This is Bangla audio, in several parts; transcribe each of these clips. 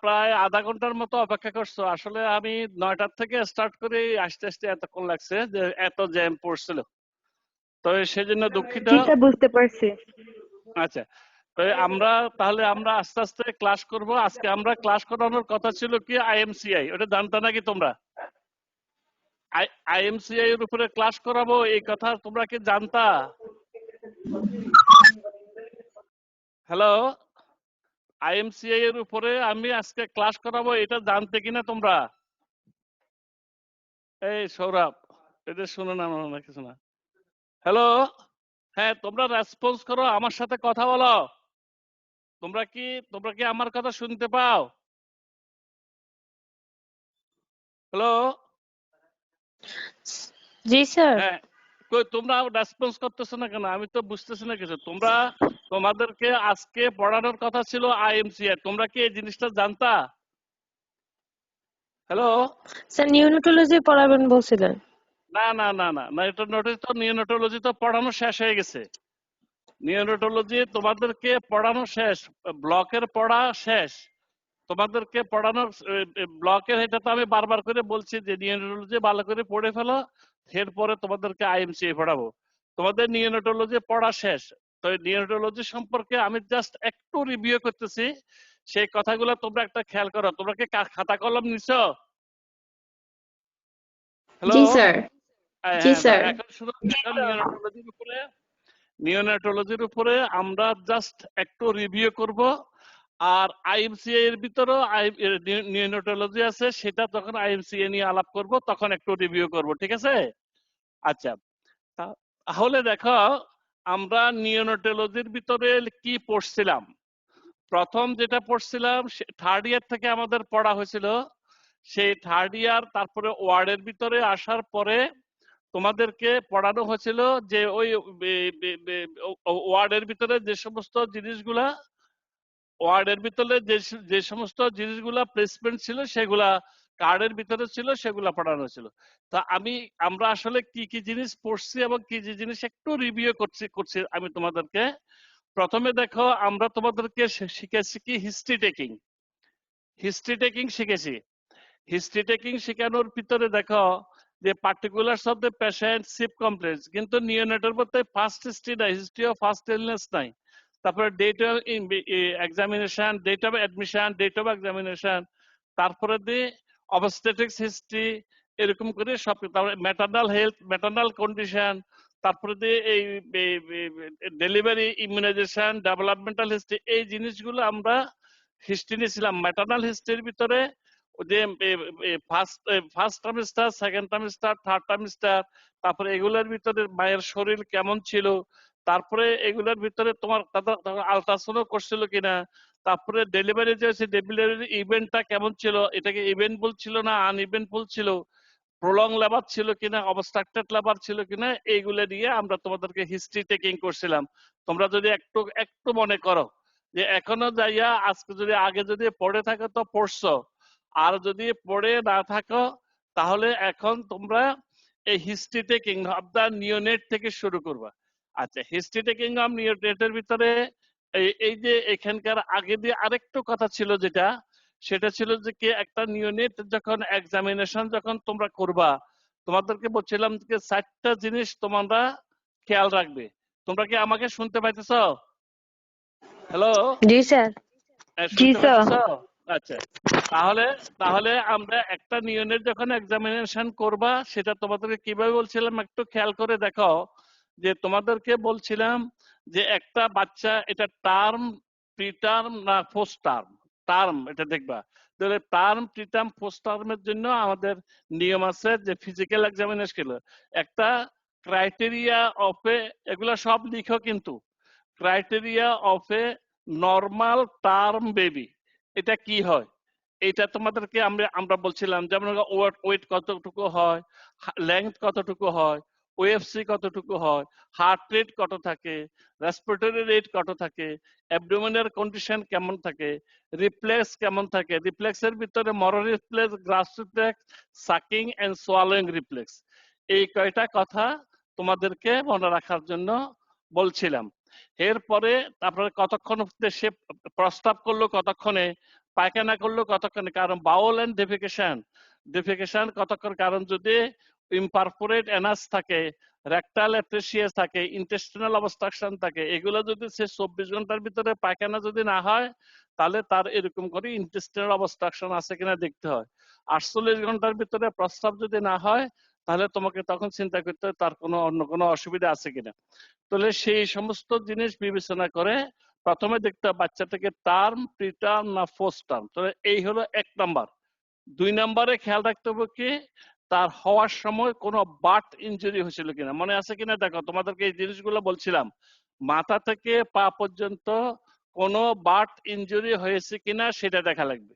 প্রায় আধা ঘন্টার মতো অপেক্ষা করছো। আসলে আমি 9টার থেকে স্টার্ট করে আসতে আসতে এতক্ষণ লাগছে, যে এত জ্যাম পড়ছিল, তো সেজন্য দুঃখিত। জি স্যার, বুঝতে পারছি। আচ্ছা, তো আমরা আস্তে আস্তে ক্লাস করব। আজকে আমরা ক্লাস করানোর কথা ছিল কি আইএমসিআই, ওটা জানতো নাকি তোমরা? আইএমসিআই এর উপরে ক্লাস করাবো, এই কথা তোমরা কি জানতা? হ্যালো, আইএমসিআই এর উপরে আমি আজকে ক্লাস করাবো, এটা জানতে কিনা তোমরা? এই সৌরভ, এদের শুনে না মনে হয় কিছু না। হ্যালো, হ্যাঁ তোমরা রেসপন্স করো, আমার সাথে কথা বলো। তোমরা কি আমার কথা শুনতে পাও? হ্যালো, জি স্যার। হ্যাঁ, কই তোমরা রেসপন্স করতেছো না কেন? আমি তো বুঝতেছি না কিছু। তোমাদেরকে আজকে পড়ানোর কথা ছিল আইএমসিআই, তোমরা কি এই জিনিসটা জানতা? হ্যালো, স্যার নিউরোলজি পড়াবেন বলছিলেন। না না না না না, এটা নোটিস তো, নিওনেটোলজি তো পড়ানো শেষ হয়ে গেছে। নিওনেটোলজি তোমাদেরকে পড়ানো শেষ, ব্লকের পড়া শেষ। তোমাদেরকে পড়ানোর ব্লকের, এটা তো আমি বারবার করে বলছি যে নিওনেটোলজি ভালো করে পড়ে ফেলো, এরপরে তোমাদেরকে আইএমসিআই পড়াবো। তোমাদের নিওনেটোলজি পড়া শেষ, তো নিওনেটোলজি সম্পর্কে আমি জাস্ট একটু রিভিউ করতেছি, সেই কথাগুলো তোমরা একটা খেয়াল করো। তোমরা কি খাতা কলম নিছো? হ্যালো, জি স্যার। জি হ্যাঁ, স্যার। এখন শুধু এখন নিওনেটোলজির উপরে আমরা জাস্ট একটু রিভিউ করব। আর আইএমসিএ এর ভিতরেও নিওনেটোলজি আছে, সেটা যখন আইএমসিএ নিয়ে আলাপ করব তখন একটু রিভিউ করব, ঠিক আছে? আচ্ছা, তাহলে দেখো আমরা নিওনেটোলজির ভিতরে কি পড়ছিলাম। প্রথম যেটা পড়ছিলাম, থার্ড ইয়ার থেকে আমাদের পড়া হয়েছিল। সেই থার্ড ইয়ার, তারপরে ওয়ার্ডের ভিতরে আসার পরে তোমাদেরকে পড়ানো হয়েছিল যে ওই ওয়ার্ডের ভিতরে যে সমস্ত জিনিসগুলা, ওয়ার্ডের ভিতরে যে সমস্ত জিনিসগুলা প্লেসমেন্ট ছিল, সেগুলা কার্ডের ভিতরে ছিল, সেগুলা পড়ানো ছিল। তা আমরা আসলে কি কি জিনিস পড়ছি এবং কি কি জিনিস একটু রিভিউ করছি আমি তোমাদেরকে। প্রথমে দেখো, আমরা তোমাদেরকে শিখেছি কি হিস্ট্রি টেকিং শিখেছি। হিস্ট্রি টেকিং শেখানোর ভিতরে দেখো যে পার্টিকুলারস অফ দ্য পেশেন্ট, সিপ কমপ্লেক্স, কিন্তু নিওনেটের মধ্যে ফার্স্ট হিস্ট্রি নাই, হিস্ট্রি অফ ফার্স্ট ইলনেস নাই। তারপরে date of examination, date of admission, date of examination, তারপরে দিয়ে অবস্টেটিক্স হিস্ট্রি, এরকম করে সব। তারপরে ম্যাটারনাল হেলথ, ম্যাটারনাল কন্ডিশন, তারপরে দিয়ে এই ডেলিভারি, ইমিউনাইজেশন, ডেভেলপমেন্টাল হিস্ট্রি, এই জিনিসগুলো আমরা হিস্ট্রি নিয়েছিলাম। ম্যাটারনাল হিস্ট্রির ভিতরে যে first trimester, second trimester, third trimester, তারপরে এগুলোর ভিতরে মায়ের শরীর কেমন ছিল, তারপরে এগুলোর ভিতরে তোমার আলট্রাসাউন্ড করছিল কিনা, তারপরে ডেলিভারি যে ডেলিভারি ইভেন্টটা কেমন ছিল, এটাকে ইভেন্টফুল ছিল না আনইভেন্টফুল ছিল, প্রলং লেবার ছিল কিনা, অবস্ট্রাক্টেড লেবার ছিল কিনা, এইগুলো নিয়ে আমরা তোমাদেরকে হিস্ট্রি টেকিং করছিলাম। তোমরা যদি একটু একটু মনে করো যে এখনো যাইয়া আজকে যদি আগে যদি পড়ে থাকো তো পড়ছো, আর যদি পড়ে না থাকো তাহলে এখন তোমরা এই history taking of the neonate থেকে শুরু করবা। আচ্ছা, হিস্ট্রি টেকিং অফ নিওনেটের ভিতরে এই যে এখানকার আগে দিয়ে আরেকটু কথা ছিল, সেটা ছিল যে কি একটা নিওনেট যখন এক্সামিনেশন যখন তোমরা করবা, তোমাদেরকে বলছিলাম যে 4টা জিনিস তোমরা খেয়াল রাখবে। তোমরা কি আমাকে শুনতে পাইতেছো? হ্যালো, জি স্যার। জি শুনতে স্যার। পাইতেছো? আচ্ছা, তাহলে তাহলে আমরা একটা নিয়নের যখন এক্সামিনেশন করবা, সেটা তোমাদেরকে কিভাবে বলছিলাম একটু খেয়াল করে দেখো। যে তোমাদেরকে বলছিলাম যে একটা বাচ্চা, এটা টার্ম, প্রি টার্ম না পোস্ট টার্ম, টার্ম এটা দেখবা। তাহলে টার্ম, প্রি টার্ম, পোস্ট টার্মের জন্য আমাদের নিয়ম আছে যে ফিজিক্যাল এক্সামিনেশন একটা ক্রাইটেরিয়া অফ এ, এগুলা সব লিখো কিন্তু। Criteria of A normal term baby, এটা কি হয়, এটা তোমাদেরকে আমরা বলছিলাম। যেমন ওয়েট কতটুকু হয়, লেংথ কতটুকু হয়, ওএফসি কতটুকু হয়, হার্ট রেট কত থাকে, রেসপিরেটরি রেট কত থাকে, অ্যাবডোমিনাল কন্ডিশন কেমন থাকে, রিফ্লেক্স কেমন থাকে। রিফ্লেক্সের ভিতরে Moro reflex, grasp reflex, sucking and swallowing reflex, এই কয়টা কথা তোমাদেরকে মনে রাখার জন্য বলছিলাম। এরপরে তারপরে কতক্ষণ সে প্রস্তাব করলো, কতক্ষণে পায়খানা করলো কতক্ষণ, কারণ বাউল এন্ড ডেফিকেশন কতক্ষণ, কারণ যদি ইমপারফোরেট এনাস থাকে, রেকটাল অ্যাপ্রেসিয়াস থাকে, ইন্টেস্টিনাল অবস্ট্রাকশন থাকে, এগুলো যদি সে 24 ঘন্টার ভিতরে পায়খানা যদি না হয়, তাহলে তার এরকম করে ইন্টেস্টিনাল অবস্ট্রাকশন আছে কিনা দেখতে হয়। 48 ঘন্টার ভিতরে প্রস্রাব যদি না হয়, তাহলে তোমাকে তখন চিন্তা করতে হয় তার কোনো অন্য কোনো অসুবিধা আছে কিনা। তাহলে সেই সমস্ত জিনিস বিবেচনা করে প্রথমে দেখতে হবে বাচ্চাটাকে টার্ম, প্রিটার্ম না পোস্ট টার্ম। তাহলে এই হলো 1 নাম্বার। 2 নাম্বারে খেয়াল রাখতে হবে কি তার হওয়ার সময় কোনো বাট ইনজুরি হয়েছিল কিনা, মনে আছে কিনা দেখো, তোমাদেরকে এই জিনিসগুলো বলছিলাম, মাথা থেকে পা পর্যন্ত কোনো বাট ইনজুরি হয়েছে কিনা সেটা দেখা লাগবে।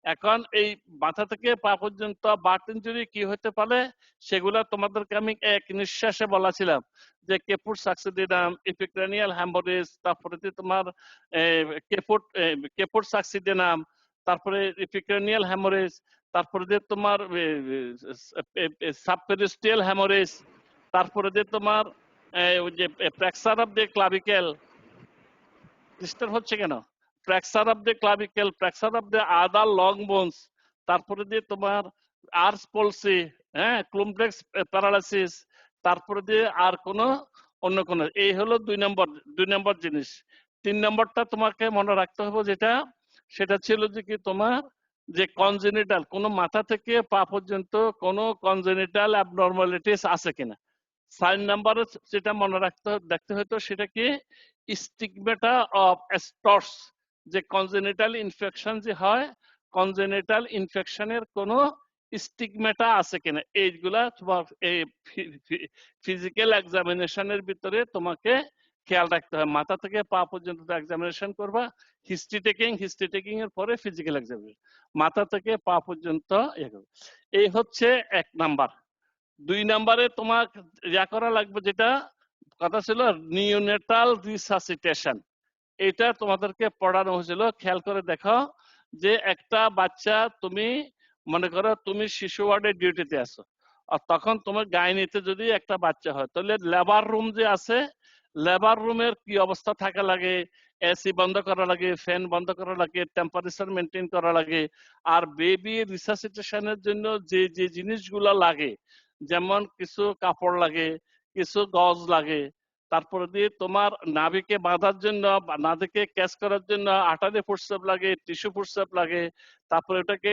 এখন এই মাথা থেকে পা পর্যন্ত বাট ইনজুরি কি হতে পারে সেগুলো তোমাদেরকে আমি এক নিঃশ্বাসে বলেছিলাম, যে কেপুট সাকসিডিনাম, এপিক্রানিয়াল হ্যামোরেজ, তারপরে তোমার কেপুট সাকসিডিনাম, তারপরে এপিক্রানিয়াল হ্যামোরেজ, তারপরে যে তোমার সাবপেরিস্টিয়াল হ্যামোরেজ, তারপরে যে তোমার ওই যে fracture of the clavicle, disturb হচ্ছে কেন, fracture of the clavicle, fracture of the other long bones, তারপরে দিয়ে তোমার আর্স পলসি, হ্যাঁ, ক্লুমপ্লেক্স প্যারালাইসিস, তারপরে দিয়ে আর কোন অন্য কোন, এই হলো 2 নম্বর জিনিস। 3 নম্বরটা তোমাকে মনে রাখতে হবে যেটা, সেটা ছিল যে কি তোমার যে কনজেনিটাল, কোন মাথা থেকে পা পর্যন্ত কোন কনজেনিটাল অ্যাবনর্মালিটিস আছে কিনা। 4 নম্বরে যেটা মনে দেখতে হতো সেটা কি স্টিগমেটা অফ স্টর্স, যে কনজেনিটাল ইনফেকশন যে হয়, কনজেনিটাল ইনফেকশনের কোন স্টিগমেটা আছে কিনা, এইগুলা তোমার এই ফিজিক্যাল এক্সামিনেশনের ভিতরে তোমাকে খেয়াল রাখতে হয়। মাথা থেকে পা পর্যন্ত এক্সামিনেশন করবা, হিস্ট্রি টেকিং এর পরে ফিজিক্যাল এক্সামিনেশন, মাথা থেকে পা পর্যন্ত। এই হচ্ছে 1 নাম্বার। 2 নাম্বারে তোমার ইয়া করা লাগবে, যেটা কথা ছিল নিওনেটাল রিসাসিটেশন, এটা তোমাদেরকে পড়ানো হয়েছিল। খেয়াল করে দেখো যে একটা বাচ্চা, তুমি মনে করো তুমি শিশু ওয়ার্ডে ডিউটিতে আছো, আর তখন তোমার গাইনিতে যদি একটা বাচ্চা হয়, তাহলে লেবার রুম যে আছে, লেবার রুমের কি অবস্থা থাকা লাগে, এসি বন্ধ করা লাগে, ফ্যান বন্ধ করা লাগে, টেম্পারেচার মেনটেন করা লাগে। আর বেবি রিসাসিটেশনের জন্য যে যে জিনিসগুলো লাগে, যেমন কিছু কাপড় লাগে, কিছু গজ লাগে, তারপরে দিয়ে তোমার নাভিকে বাঁধার জন্য, নাভিকে ক্যাচ করার জন্য আটারে ফুটস্টেপ লাগে, টিস্যু ফুটস্টেপ লাগে, তারপরে ওটাকে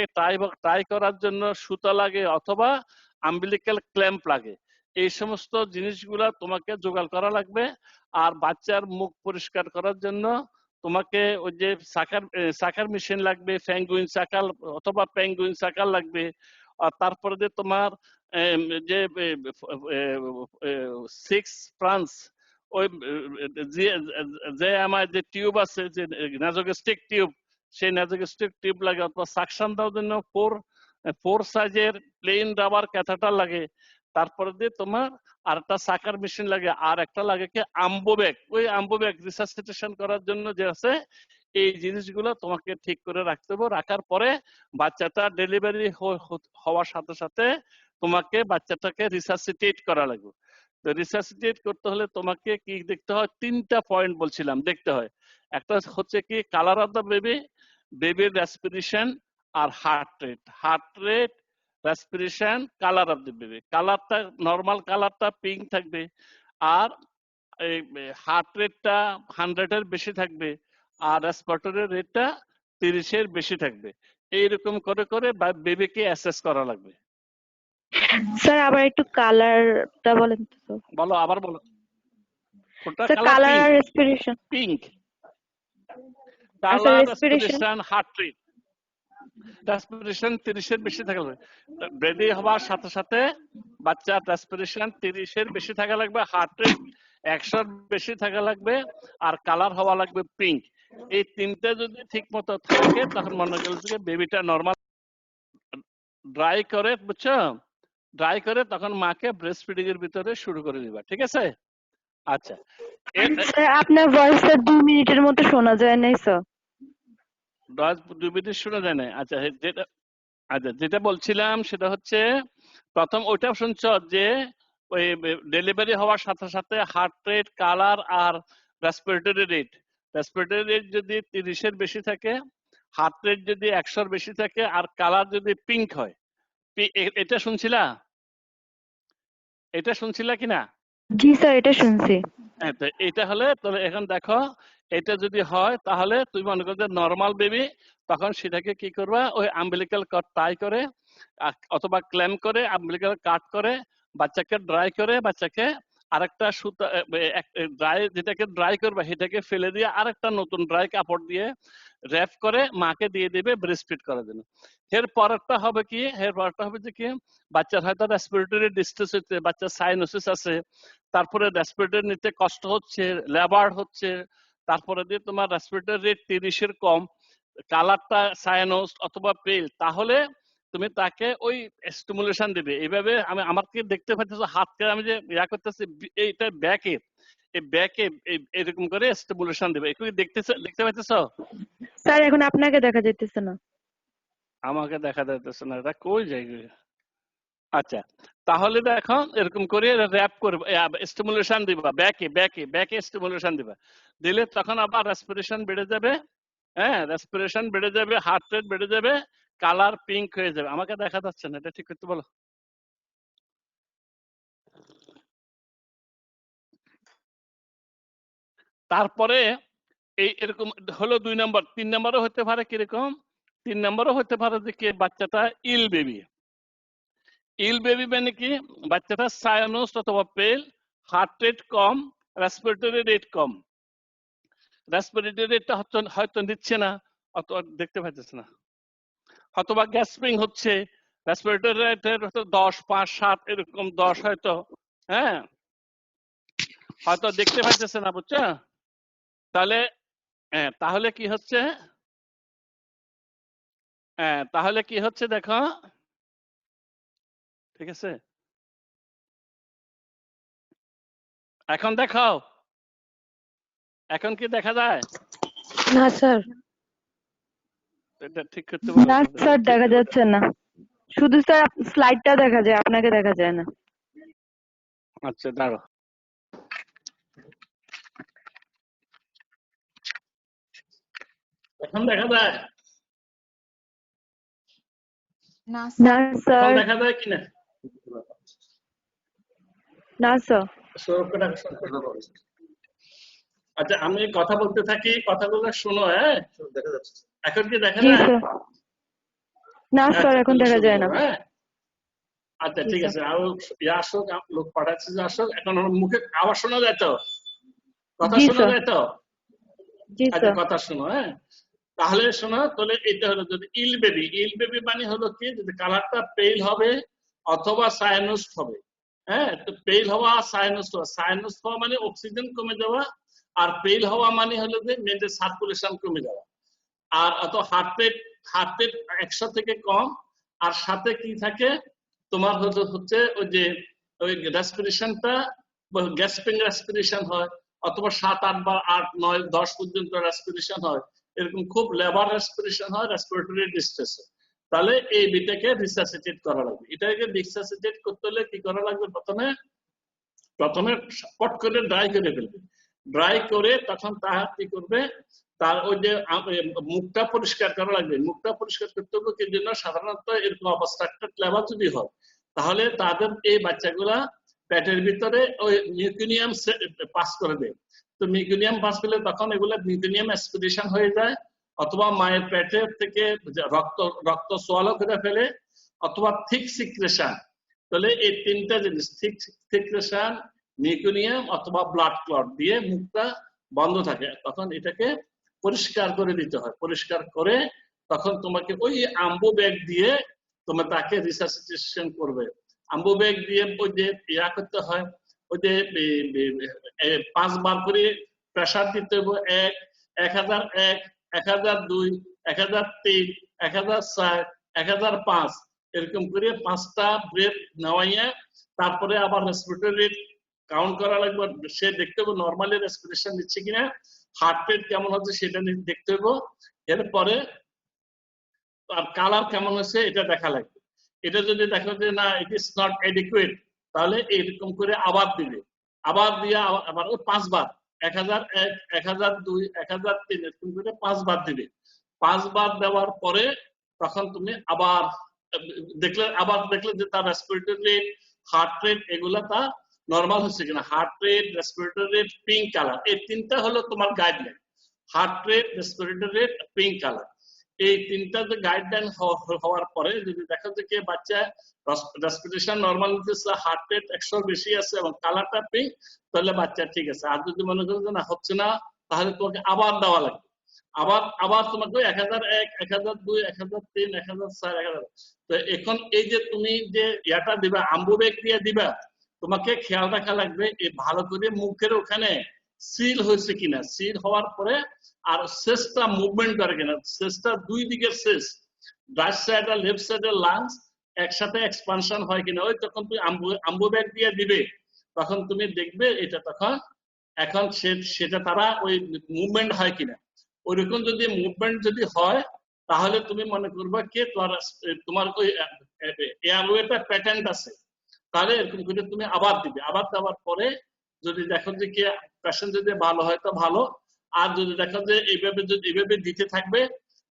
টাই করার জন্য সুতা লাগে অথবা আম্বিলিক্যাল ক্ল্যাম্প লাগে। এই সমস্ত জিনিসগুলা তোমাকে জোগাড় করা লাগবে। আর বাচ্চার মুখ পরিষ্কার করার জন্য তোমাকে ওই যে সাকার মেশিন লাগবে, ফ্যাঙ্গুইন সাকাল অথবা প্যাঙ্গুইন সাকাল লাগবে। আর তারপরে যে তোমার যে 6 ফ্রান্স, ওই যে আমার যে টিউব আছে, যে নাজোগ্যাস্ট্রিক টিউব, সেই নাজোগ্যাস্ট্রিক টিউব লাগে, অথবা সাকশন দেওয়ার জন্য 4 সাইজের প্লেন রাবার ক্যাথেটার লাগে। তারপরে দিয়ে তোমার আর একটা সাকার মেশিন লাগে, আর একটা লাগে কি আম্বুব্যাগ, ওই আম্বুব্যাগ রিসাসিটেশন করার জন্য যে আছে। এই জিনিসগুলো তোমাকে ঠিক করে রাখতে হবে। রাখার পরে বাচ্চাটা ডেলিভারি হওয়ার সাথে সাথে তোমাকে বাচ্চাটাকে রিসাসিটেট করা লাগবে। তো রিসাসিটেট করতে হলে তোমাকে কি দেখতে হয়, 3টা পয়েন্ট বলছিলাম দেখতে হয়। একটা হচ্ছে কি কালার অফ দ্য বেবি, বেবির রেসপিরেশন আর heart rate, respiration, colour of the baby. কালারটা নর্মাল কালারটা পিঙ্ক থাকবে, আর এই হার্ট রেটটা 100 এর বেশি থাকবে, আর রেসপিরেটরি রেটটা 30 এর বেশি থাকবে। এইরকম করে করে বেবিকে অ্যাসেস করা লাগবে। স্যার আবার একটু কালারটা বলেন তো। বলো, আবার বলো। কোনটা স্যার কালার? কালার আর রেসপিরেশন। পিঙ্ক। আচ্ছা, colour, respiration. Respiration, heart rate. Respiration 30 এর বেশি থাকা লাগবে। বেবি হওয়ার সাথে সাথে বাচ্চার রেসপিরেশন 30 এর বেশি থাকা লাগবে, হার্ট রেট 100 এর বেশি থাকা লাগবে, আর কালার হওয়া লাগবে পিঙ্ক। এই 3টা যদি ঠিক মতো থাকে, তখন মনে করছে বেবিটা নরমাল। ড্রাই করে, বুঝছো, ড্রাই করে তখন মাকে ব্রেস্ট ফিডিং এর ভিতরে শুরু করে দিবা, ঠিক আছে? আচ্ছা, স্যার আপনার ভয়েসটা 2 মিনিটের মতো শোনা যায় নাই স্যার। 2 মিনিট শোনা যায় না? আচ্ছা, যেটা বলছিলাম সেটা হচ্ছে, প্রথম ওইটা শুনছ যে ওই ডেলিভারি হওয়ার সাথে সাথে হার্ট রেট, কালার আর রেসপিরেটরি রেট যদি 30 এর বেশি থাকে, হার্ট রেট যদি 100-র বেশি থাকে আর কালার যদি পিঙ্ক হয়, এটা শুনছিলা? এটা শুনছিলা কিনা? জি স্যার, এটা শুনছি। হ্যাঁ, তো এটা হলে তবে এখন দেখো, এটা যদি হয় তাহলে তুমি মনে করো যে নর্মাল বেবি, তখন সেটাকে কি করবা, ওই আম্বিলিক্যাল কর্ড টাই করে অথবা ক্ল্যাম্প করে আম্বিলিক্যাল কাট করে বাচ্চাকে ড্রাই করে, বাচ্চাকে আরেকটা সুতা ড্রাই, যেটাকে ড্রাই করবে সেটাকে ফেলে দিয়ে আরেকটা নতুন ড্রাই কাপড় দিয়ে র্যাপ করে মাকে দিয়ে দিবে ব্রেস্ট ফিড করার জন্য। এর পরেরটা হবে কি, এর পরেরটা হবে যে কি, বাচ্চার হয়তো রেসপিরেটরি ডিস্ট্রেস হচ্ছে, বাচ্চার সাইনোসিস আছে, তারপরে রেসপিরেটর নিতে কষ্ট হচ্ছে, লেবার হচ্ছে, তারপরে দিয়ে তোমার রেসপিরেটর রেট 30-এর কম, কালারটা সায়ানোস অথবা পেল, তাহলে তুমি তাকে ওই স্টিমুলেশন দিবে। এইভাবে আমি আমাকে দেখতে পাচ্ছি হাতকে আমি যে ইয়া করতেছি, এইটা ব্যাকে, এই ব্যাকে এরকম করে স্টিমুলেশন দিবে। একটু দেখতে পাইতেছো? স্যার এখন আপনাকে দেখা যাইতেছে না। আমাকে দেখা যাইতেছে না, এটা কই জায়গায়? আচ্ছা, তাহলে দেখো এরকম করে র্যাপ করবে, স্টিমুলেশন দিবা, ব্যাকে স্টিমুলেশন দিবা, দিলে তখন আবার রেসপিরেশন বেড়ে যাবে। হ্যাঁ, রেসপিরেশন বেড়ে যাবে, হার্ট রেট বেড়ে যাবে, কালার পিঙ্ক হয়ে যাবে। আমাকে দেখা যাচ্ছে না, এটা ঠিক করতে বলো। তারপরে এই এরকম হলো 2 নম্বর। 3 নম্বরও হতে পারে কিরকম, 3 নম্বরও হতে পারে যে কি বাচ্চাটা ইল বেবি। ইল বেবি মানে কি, বাচ্চাটা সায়ানোস অথবা পেল, হার্ট রেট কম, রেসপিরেটরি রেট কম। রেসপিরেটরি রেটটা হয়তো নিচ্ছে না, অথবা দেখতে পাইতেছে না, অথবা গ্যাসপিং হচ্ছে, রেসপিরেটরি রেটের হয়তো 10, 5, 7 এরকম 10 হয়তো, হ্যাঁ, হয়তো দেখতে পাইতেছে না, বুঝছো? তাহলে তাহলে কি হচ্ছে, তাহলে কি হচ্ছে দেখো, ঠিক আছে, এখন দেখাও, এখন কি দেখা যায়? না স্যার। এটা ঠিক করতে বলো। না স্যার, দেখা যাচ্ছে না, শুধু স্যার স্লাইডটা দেখা যায়, আপনাকে দেখা যায় না। আচ্ছা দাঁড়ো, এখন দেখা যায়? না এখন স্যার। দেখা যায় কিনা? না স্যার। আচ্ছা, আমি কথা বলতে থাকি, কথাগুলো শোনো। হ্যাঁ, দেখা যাচ্ছে। এখন কি দেখা জি যায়? স্যার। না স্যার, আচ্ছা, এখন তাহলে দেখা শুনবো। যায় না। হ্যাঁ, আচ্ছা জি ঠিক স্যার। আছে, আরো আসুক, লোক পাঠাচ্ছে যে আসুক। এখন আমার মুখে আওয়াজ শোনা যায় তো? কথা জি শোনা স্যার। যায় তো? জি আচ্ছা, স্যার। কথা শোনো। হ্যাঁ, তাহলে শোনো, তাহলে এটা হলো যদি ইল বেবি মানে হলো কি, যদি কালারটা পেল হবে অথবা সায়ানোস হবে। হ্যাঁ, তো পেল হওয়া, সায়ানোস হওয়া মানে অক্সিজেন কমে যাওয়া, আর পেল হওয়া মানে হলো যে মেয়েদের সার্কুলেশন কমে যাওয়া, আর অত হার্ট রেট 100 থেকে কম, আর সাথে কি থাকে তোমার হচ্ছে ওই যে ওই রেসপিরেশনটা, গ্যাসপিং রেসপিরেশন হয়, অথবা 7, 8 বা 8, 9, 10 পর্যন্ত রেসপিরেশন হয়, এরকম খুব লেবার রেসপিরেশন হয়, রেসপিরেটরি ডিস্ট্রেস। তাহলে এই বিটাকে রিসাসিটেট করা লাগবে। এটাকে রিসাসিটেট করতে হলে কি করা লাগবে, প্রথমে প্রথমে পট করে ড্রাই করে ফেলবে। ড্রাই করে তখন তাহার কি করবে, তার ওই যে মুখটা পরিষ্কার করা লাগবে। মুখটা পরিষ্কার করতে হবে কি জন্য, সাধারণত এরকম অবস্ট্রাক্টেড লেবার যদি হয়, তাহলে তাদের এই বাচ্চাগুলা পেটের ভিতরে ওই মিউকিনিয়াম পাস করে দেয়। তো মিউকিনিয়াম পাস করলে তখন এগুলো মিউকিনিয়াম অ্যাসপিরেশন হয়ে যায়, অথবা মায়ের পেটের থেকে রক্ত রক্ত সোয়ালো করে ফেলে, অথবা থিক সিক্রেশন। তাহলে এই 3টা জিনিস, থিক সিক্রেশন, মিউকিনিয়াম অথবা ব্লাড ক্লট দিয়ে মুখটা বন্ধ থাকে, তখন এটাকে পরিষ্কার করে দিতে হয়। পরিষ্কার করে তখন তোমাকে ওই আম্বু ব্যাগ দিয়ে তোমার তাকে রিসাসিটেশন করবে। আম্বু ব্যাগ দিয়ে ওই যে ইয়া করতে হয়, ওই যে 5 বার করে প্রেসার দিতে হবে। 1, 1001, 1002, 1003, 1004, 1005, এরকম করে 5টা ব্রেথ নেওয়াইয়া তারপরে আবার রেসপিরেটরি রেট কাউন্ট করা লাগবে। সে দেখতে হবে নর্মালি রেসপিরেশন নিচ্ছে কিনা, হার্ট রেট কেমন হচ্ছে সেটা দেখতে হবে। এরপরে আর কালার কেমন হচ্ছে এটা দেখা লাগবে। এটা যদি দেখা যে না, ইট ইজ নট এডিকুয়েট, তাহলে এরকম করে আবার দিবে। আবার দিয়ে আবার ওই 5 বার, 1001, 1002, 1003 এরকম করে 5 বার দিবে। 5 বার দেওয়ার পরে তখন তুমি আবার দেখলে যে তার রেসপিরেটরি রেট, হার্ট রেট এগুলা তার নরমাল হচ্ছে কিনা। Heart rate, respiratory rate, pink colour, এই তিনটা হলো তোমার guideline. Heart rate, respiratory rate, pink colour, এই তিনটা যে গাইডলাইন হওয়ার পরে যদি দেখা যায় যে বাচ্চা রেসপিরেশন নরমাল নিতেছে, হার্ট রেট 100 বেশি আছে এবং কালারটা পিঙ্ক, তাহলে বাচ্চা ঠিক আছে। আর যদি মনে করো যে না হচ্ছে না, তাহলে তোমাকে আবার দেওয়া লাগবে। আবার তোমাকে 1001, 1002, 1003, 1004, 1000। তো এখন এই যে তুমি যে ইয়াটা দিবা, আম্বুবেগ দিয়ে দিবা, তোমাকে খেয়াল রাখা লাগবে এই ভালো করে মুখের ওখানে সিল হয়েছে কিনা। সিল হওয়ার পরে আর শেষটা মুভমেন্ট করে কিনা, শেষটা দুই দিকের শেষ, রাইট সাইড আর লেফট সাইডের লাংস একসাথে এক্সপানশন হয় কিনা। ওই তখন তুমি আম্বুবেগ দিয়ে দিবে, তখন তুমি দেখবে এটা তখন এখন সেটা তারা ওই মুভমেন্ট হয় কিনা। ওইরকম যদি মুভমেন্ট যদি হয়, তাহলে তুমি মনে করবে কি তোমার ওই এয়ারওয়েটা প্যাটার্ন আছে, তাহলে এরকম করে তুমি আবার দিবে। আবার দেওয়ার পরে যদি দেখো যে কি পেশেন্ট যদি ভালো হয় তো ভালো, আর যদি দেখো যে এইভাবে দিতে থাকবে,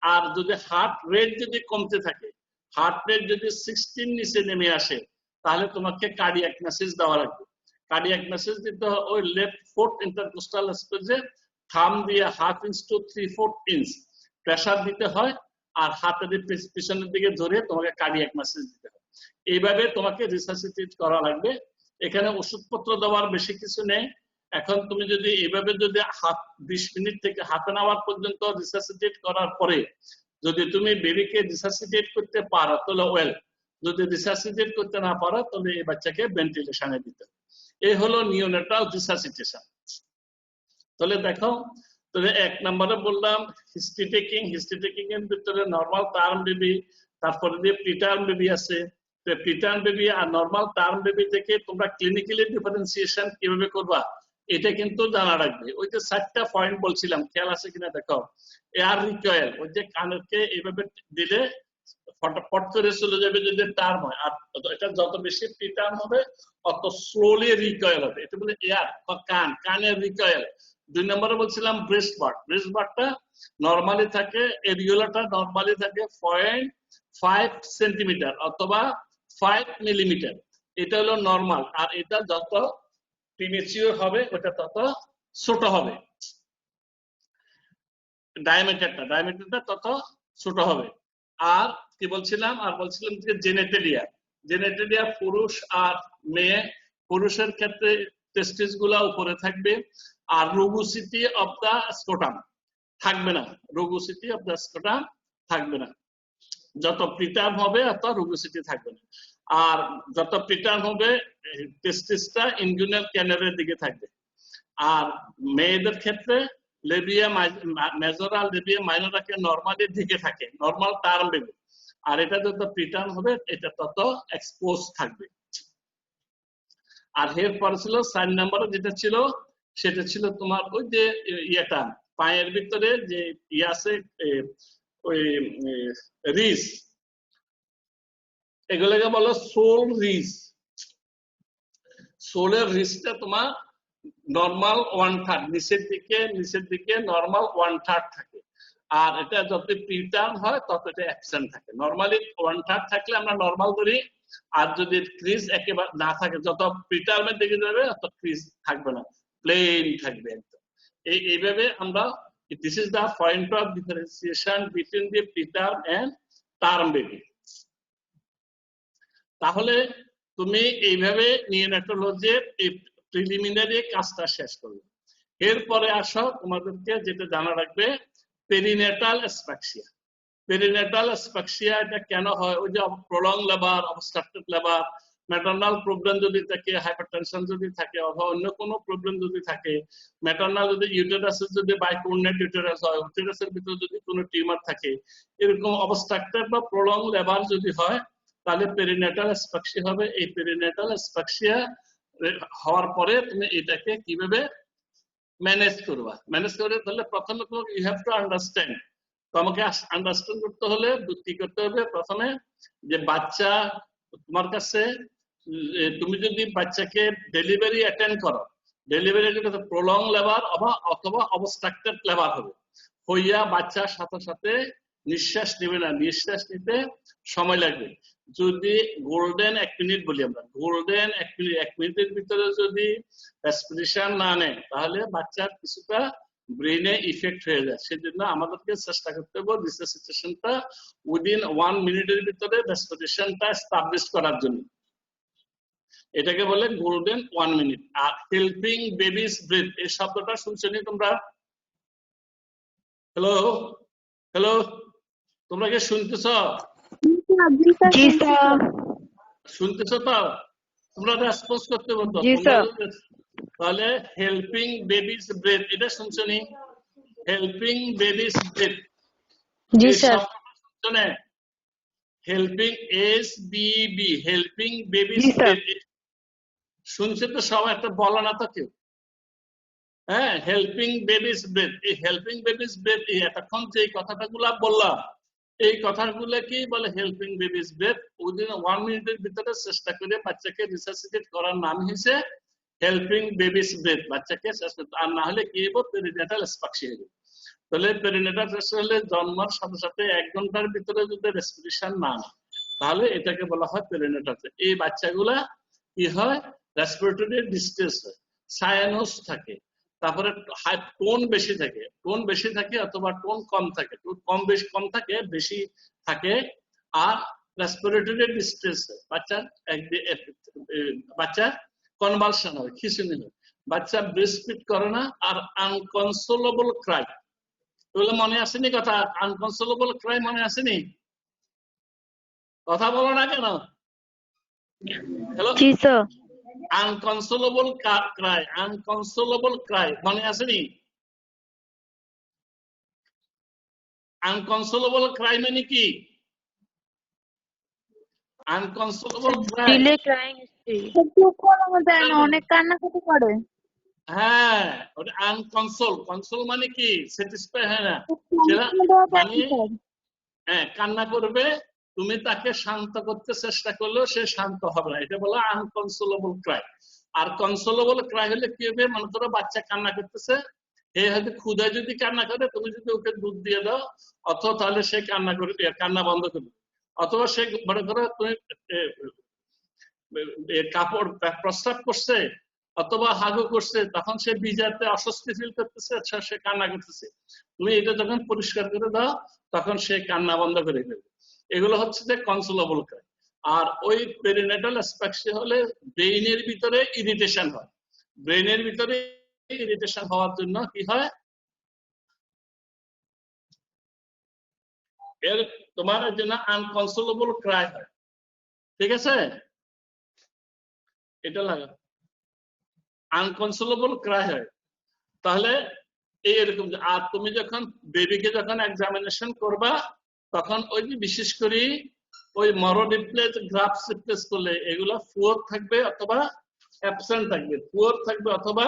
আর যদি হার্ট রেট যদি কমতে থাকে, হার্ট রেট যদি 16 নিচে নেমে আসে, তাহলে তোমাকে কার্ডিয়াক মেসেজ দেওয়া লাগবে। কার্ডিয়াক মেসেজ দিতে হয় ওই লেফট 4th ইন্টারকোস্টাল স্পেসে থাম দিয়ে 1/2 ইঞ্চ to 3/4 ইঞ্চ প্রেসার দিতে হয়, আর হাতের পিছনের দিকে ধরে তোমাকে কার্ডিয়াক মেসেজ দিতে হয়। এইভাবে তোমাকে রিসাসিটেট করা লাগবে। এখানে ওষুধপত্র দেওয়ার বেশি কিছু নেই। এখন তুমি যদি এইভাবে যদি 20 মিনিট থেকে হাতে নেওয়ার পর্যন্ত রিসাসিটেট করার পরে যদি তুমি বেবিকে রিসাসিটেট করতে পারো তাহলে ওয়েল, যদি রিসাসিটেট করতে না পারো তাহলে এই বাচ্চাকে ভেন্টিলেশনে দিতে হবে। এই হলো নিওনেটাল রিসাসিটেশন। তাহলে দেখো, তাহলে 1 নম্বরে বললাম হিস্ট্রি টেকিং এর ভিতরে নরমাল টার্ম বেবি, তারপরে দিয়ে প্রিটার্ম বেবি আছে। প্রিটার্ম বেবি আর নরমাল টার্ম বেবি থেকে তোমরা ক্লিনিক্যালি ডিফারেন্সিয়েশন কিভাবে করবা এটা কিন্তু জানা রাখবে। ওই যে 4টা পয়েন্ট বলছিলাম, খেয়াল আছে কিনা দেখো। এয়ার রিকয়েল, ওই যে কানকে এইভাবে দিলে ফটফট করে চলে যাবে যদি টার্ম হয়, আর এটা যত বেশি প্রিটার্ম হবে অত স্লোলি রিকয়েল হবে, এটা বলে এয়ার বা কানের রিকয়েল। 2 নম্বরে বলছিলাম ব্রেস্ট বার্ডটা নরমালি থাকে, এরিওলাটা নরমালি থাকে 0.5 সেন্টিমিটার অথবা 5 মিলিমিটার, এটা হলো নরমাল। আর এটা যত প্রিমেচিউর হবে ওটা তত ছোট হবে, ডায়ামিটারটা তত ছোট হবে। আর কি বলছিলাম, যে জেনেটেরিয়া পুরুষ আর মেয়ে, পুরুষের ক্ষেত্রে টেস্টিস গুলা উপরে থাকবে, আর রুগোসিটি অফ দা স্কোটাম থাকবে না, রুগোসিটি অফ দা স্কোটাম থাকবে না। যত প্রিটার্ম হবে তত রুগোসিটি থাকবে না। আর যত প্রিটার্ম হবে টেস্টিসটা ইনগুইনাল ক্যানালের দিকে থাকবে। আর মেয়েদের ক্ষেত্রে লেবিয়া মেজর আর লেবিয়া মাইনরাকে নরমালি দিকে থাকে, নরমাল টার্ম বেবি। আর এটা যত প্রিটার্ম হবে এটা তত এক্সপোজ থাকবে। আর এরপর ছিল 4 নম্বরে যেটা ছিল, সেটা ছিল তোমার ওই যে ইয়েটা পায়ের ভিতরে যে ইয়ে আছে, ওই রিস, এগুলোকে বলো সোল রিস। সোলের রিসটা তোমার নরমাল 1/3, নিচের দিকে নরমাল 1/3 থাকে। আর এটা যত প্রিটার্ম হয় তত এটা অ্যাবসেন্ট থাকে। নরমালি 1/3 থাকলে আমরা নরমাল ধরি, আর যদি ক্রিজ একেবারে না থাকে, যত প্রিটার্মের দিকে যাবে তত ক্রিজ থাকবে না, প্লেন থাকবে একদম। এইভাবে আমরা, this is the point of differentiation between the preterm and term baby. তাহলে তুমি এইভাবে নিওনেটোলজির এই প্রিলিমিনারি কাজটা শেষ করবে। এরপরে আসো তোমাদেরকে যেটা জানা রাখবে, পেরিনেটাল অ্যাসফিক্সিয়া। পেরিনেটাল অ্যাসফিক্সিয়া এটা কেন হয়? ওই যে prolong labour, obstructed labour, maternal problem যদি থাকে, হাইপারটেনশন যদি থাকে, অথবা অন্য কোনো প্রবলেম যদি থাকে, ম্যাটারনাল যদি ইউটেরাসের যদি বাইকোর্ডিনেট ইউটেরাস হয়, ইউটেরাসের ভিতরে যদি কোনো টিউমার থাকে, এরকম অবস্ট্রাকটেড বা প্রলং লেবার যদি হয়, তাহলে পেরিনেটাল অ্যাসফিক্সিয়া হবে। এই পেরিনেটাল অ্যাসফিক্সিয়া হওয়ার পরে তুমি এটাকে কিভাবে ম্যানেজ করবা, তাহলে প্রথমে ইউ হ্যাভ টু আন্ডারস্ট্যান্ড, তোমাকে আন্ডারস্ট্যান্ড করতে হলে কি করতে হবে, প্রথমে যে বাচ্চা তোমার কাছে, তুমি যদি বাচ্চাকে ডেলিভারি অ্যাটেন্ড করো, ডেলিভারি প্রলং লেবার অথবা অবস্ট্রাকটেড লেবার হবে, হইয়া বাচ্চার সাথে সাথে নিঃশ্বাস নেবে না, নিঃশ্বাস নিতে সময় লাগবে। যদি গোল্ডেন 1 মিনিট বলি আমরা, গোল্ডেন 1 মিনিটের ভিতরে যদি রেসপিরেশন না নেয় তাহলে বাচ্চার কিছুটা ব্রেনে ইফেক্ট হয়ে যায়। সেজন্য আমাদেরকে চেষ্টা করতে হবে রিসাসিটেশনটা উইদিন 1 মিনিটের ভিতরে রেসপিরেশনটা এস্টাবলিশ করার জন্য। এটাকে বলে গোল্ডেন 1 মিনিট। আর হেল্পিং বেবিস ব্রেথ এই শব্দটা শুনছনি তোমরা? হ্যালো হ্যালো, তোমরা কি শুনতেছ? জি স্যার। শুনতেছ তো? তোমরা রেসপন্স করতে বলতো। জি স্যার। তাহলে হেল্পিং বেবিস ব্রেথ এটা শুনছনি? হেল্পিং বেবিস ব্রেথ জি এই স্যার। শব্দটা শুনছনে? হেল্পিং SBB হেল্পিং জি বেবিস স্যার। ব্রেথ শুনছে তো সবাই? একটা বলো না তো কেউ। হ্যাঁ, হেল্পিং বেবিস ব্রেথ। এই হেল্পিং বেবিস ব্রেথ এতক্ষণ যে কথাগুলা বললাম এই কথাগুলো কি বলে? হেল্পিং বেবিস ব্রেথ উইদিন 1 মিনিটের ভিতরে চেষ্টা করে বাচ্চাকে রিসাসিটেট করার নাম হয়েছে হেল্পিং বেবিস ব্রেথ। বাচ্চাকে আর না হলে কি হইব? পেরিনেটাল স্পাক্সিয়া হইব। তাহলে পেরিনেটাল হলে জন্মের সাথে সাথে 1 ঘন্টার ভিতরে যদি রেসপিরেশন না নেয় তাহলে এটাকে বলা হয় পেরিনেটাল। এই বাচ্চাগুলা কি হয়? রেসপিরেটরি ডিস্ট্রেস হয়, সায়ানোস থাকে, তারপরে টোন বেশি থাকে, টোন বেশি থাকে অথবা টোন কম থাকে, কম থাকে বেশি থাকে। আর রেসপিরেটরি ডিস্ট্রেস হয়, বাচ্চার কনভালশন হয়, খিঁচুনি হয়, বাচ্চা ব্রেস্টফিড করে না। আর আনকনসোলেবল ক্রাই, এগুলো মনে আসেনি কথা? আনকনসোলেবল ক্রাই মনে আসেনি? কথা বলো না কেন? হ্যালো, জি স্যার। আনকনসোলেবল ক্রাই, আনকনসোলেবল ক্রাই মনে আসেনি? আনকনসোলেবল ক্রাই মানে কি? আনকনসোলেবল ক্রাই, ডিলে ক্রাইং চুপ করানো যায় না, অনেক কান্নাকাটি করে। হ্যাঁ ওটা আনকনসোল। কনসোল মানে কি? স্যাটিসফাই হয় না, সেটা মানে হ্যাঁ কান্না করবে, তুমি তাকে শান্ত করতে চেষ্টা করলেও সে শান্ত হবে না, এটা বলা আনকনসোলেবল ক্রাই। আর কনসোলেবল ক্রাই হলে কি হবে? মনে করো বাচ্চা কান্না করতেছে, হে হয়তো ক্ষুধায় যদি কান্না করে তুমি যদি ওকে দুধ দিয়ে দাও অথবা তাহলে সে কান্না করে, কান্না বন্ধ করবে। অথবা সে মনে করো তুমি কাপড় প্রস্রাব করছে অথবা হাগু করছে, তখন সে ভিজাতে অস্বস্তি ফিল করতেছে, সে কান্না করতেছে, তুমি এটা যখন পরিষ্কার করে দাও তখন সে কান্না বন্ধ করে দেবে। এগুলো হচ্ছে যে কনসোলেবল ক্রাই। আর ওই পেরিনেটাল অ্যাসফিক্সিয়া হলে ব্রেইনের ভিতরে ইরিটেশন হয়, ব্রেইনের ভিতরে ইরিটেশন হওয়ার জন্য কি হয়? এর তোমার জন্য আনকনসোলেবল ক্রাই হয়। ঠিক আছে, এটা লাগা আনকনসোলেবল ক্রাই হয়। তাহলে এইরকম। আর তুমি যখন বেবিকে যখন এক্সামিনেশন করবা তখন ওই যে বিশেষ করে ওই মরো রিপ্লেস গ্রাফ রিপ্লেস করলে এগুলো পুয়ার থাকবে অথবা অ্যাবসেন্ট থাকবে, পুয়ার থাকবে অথবা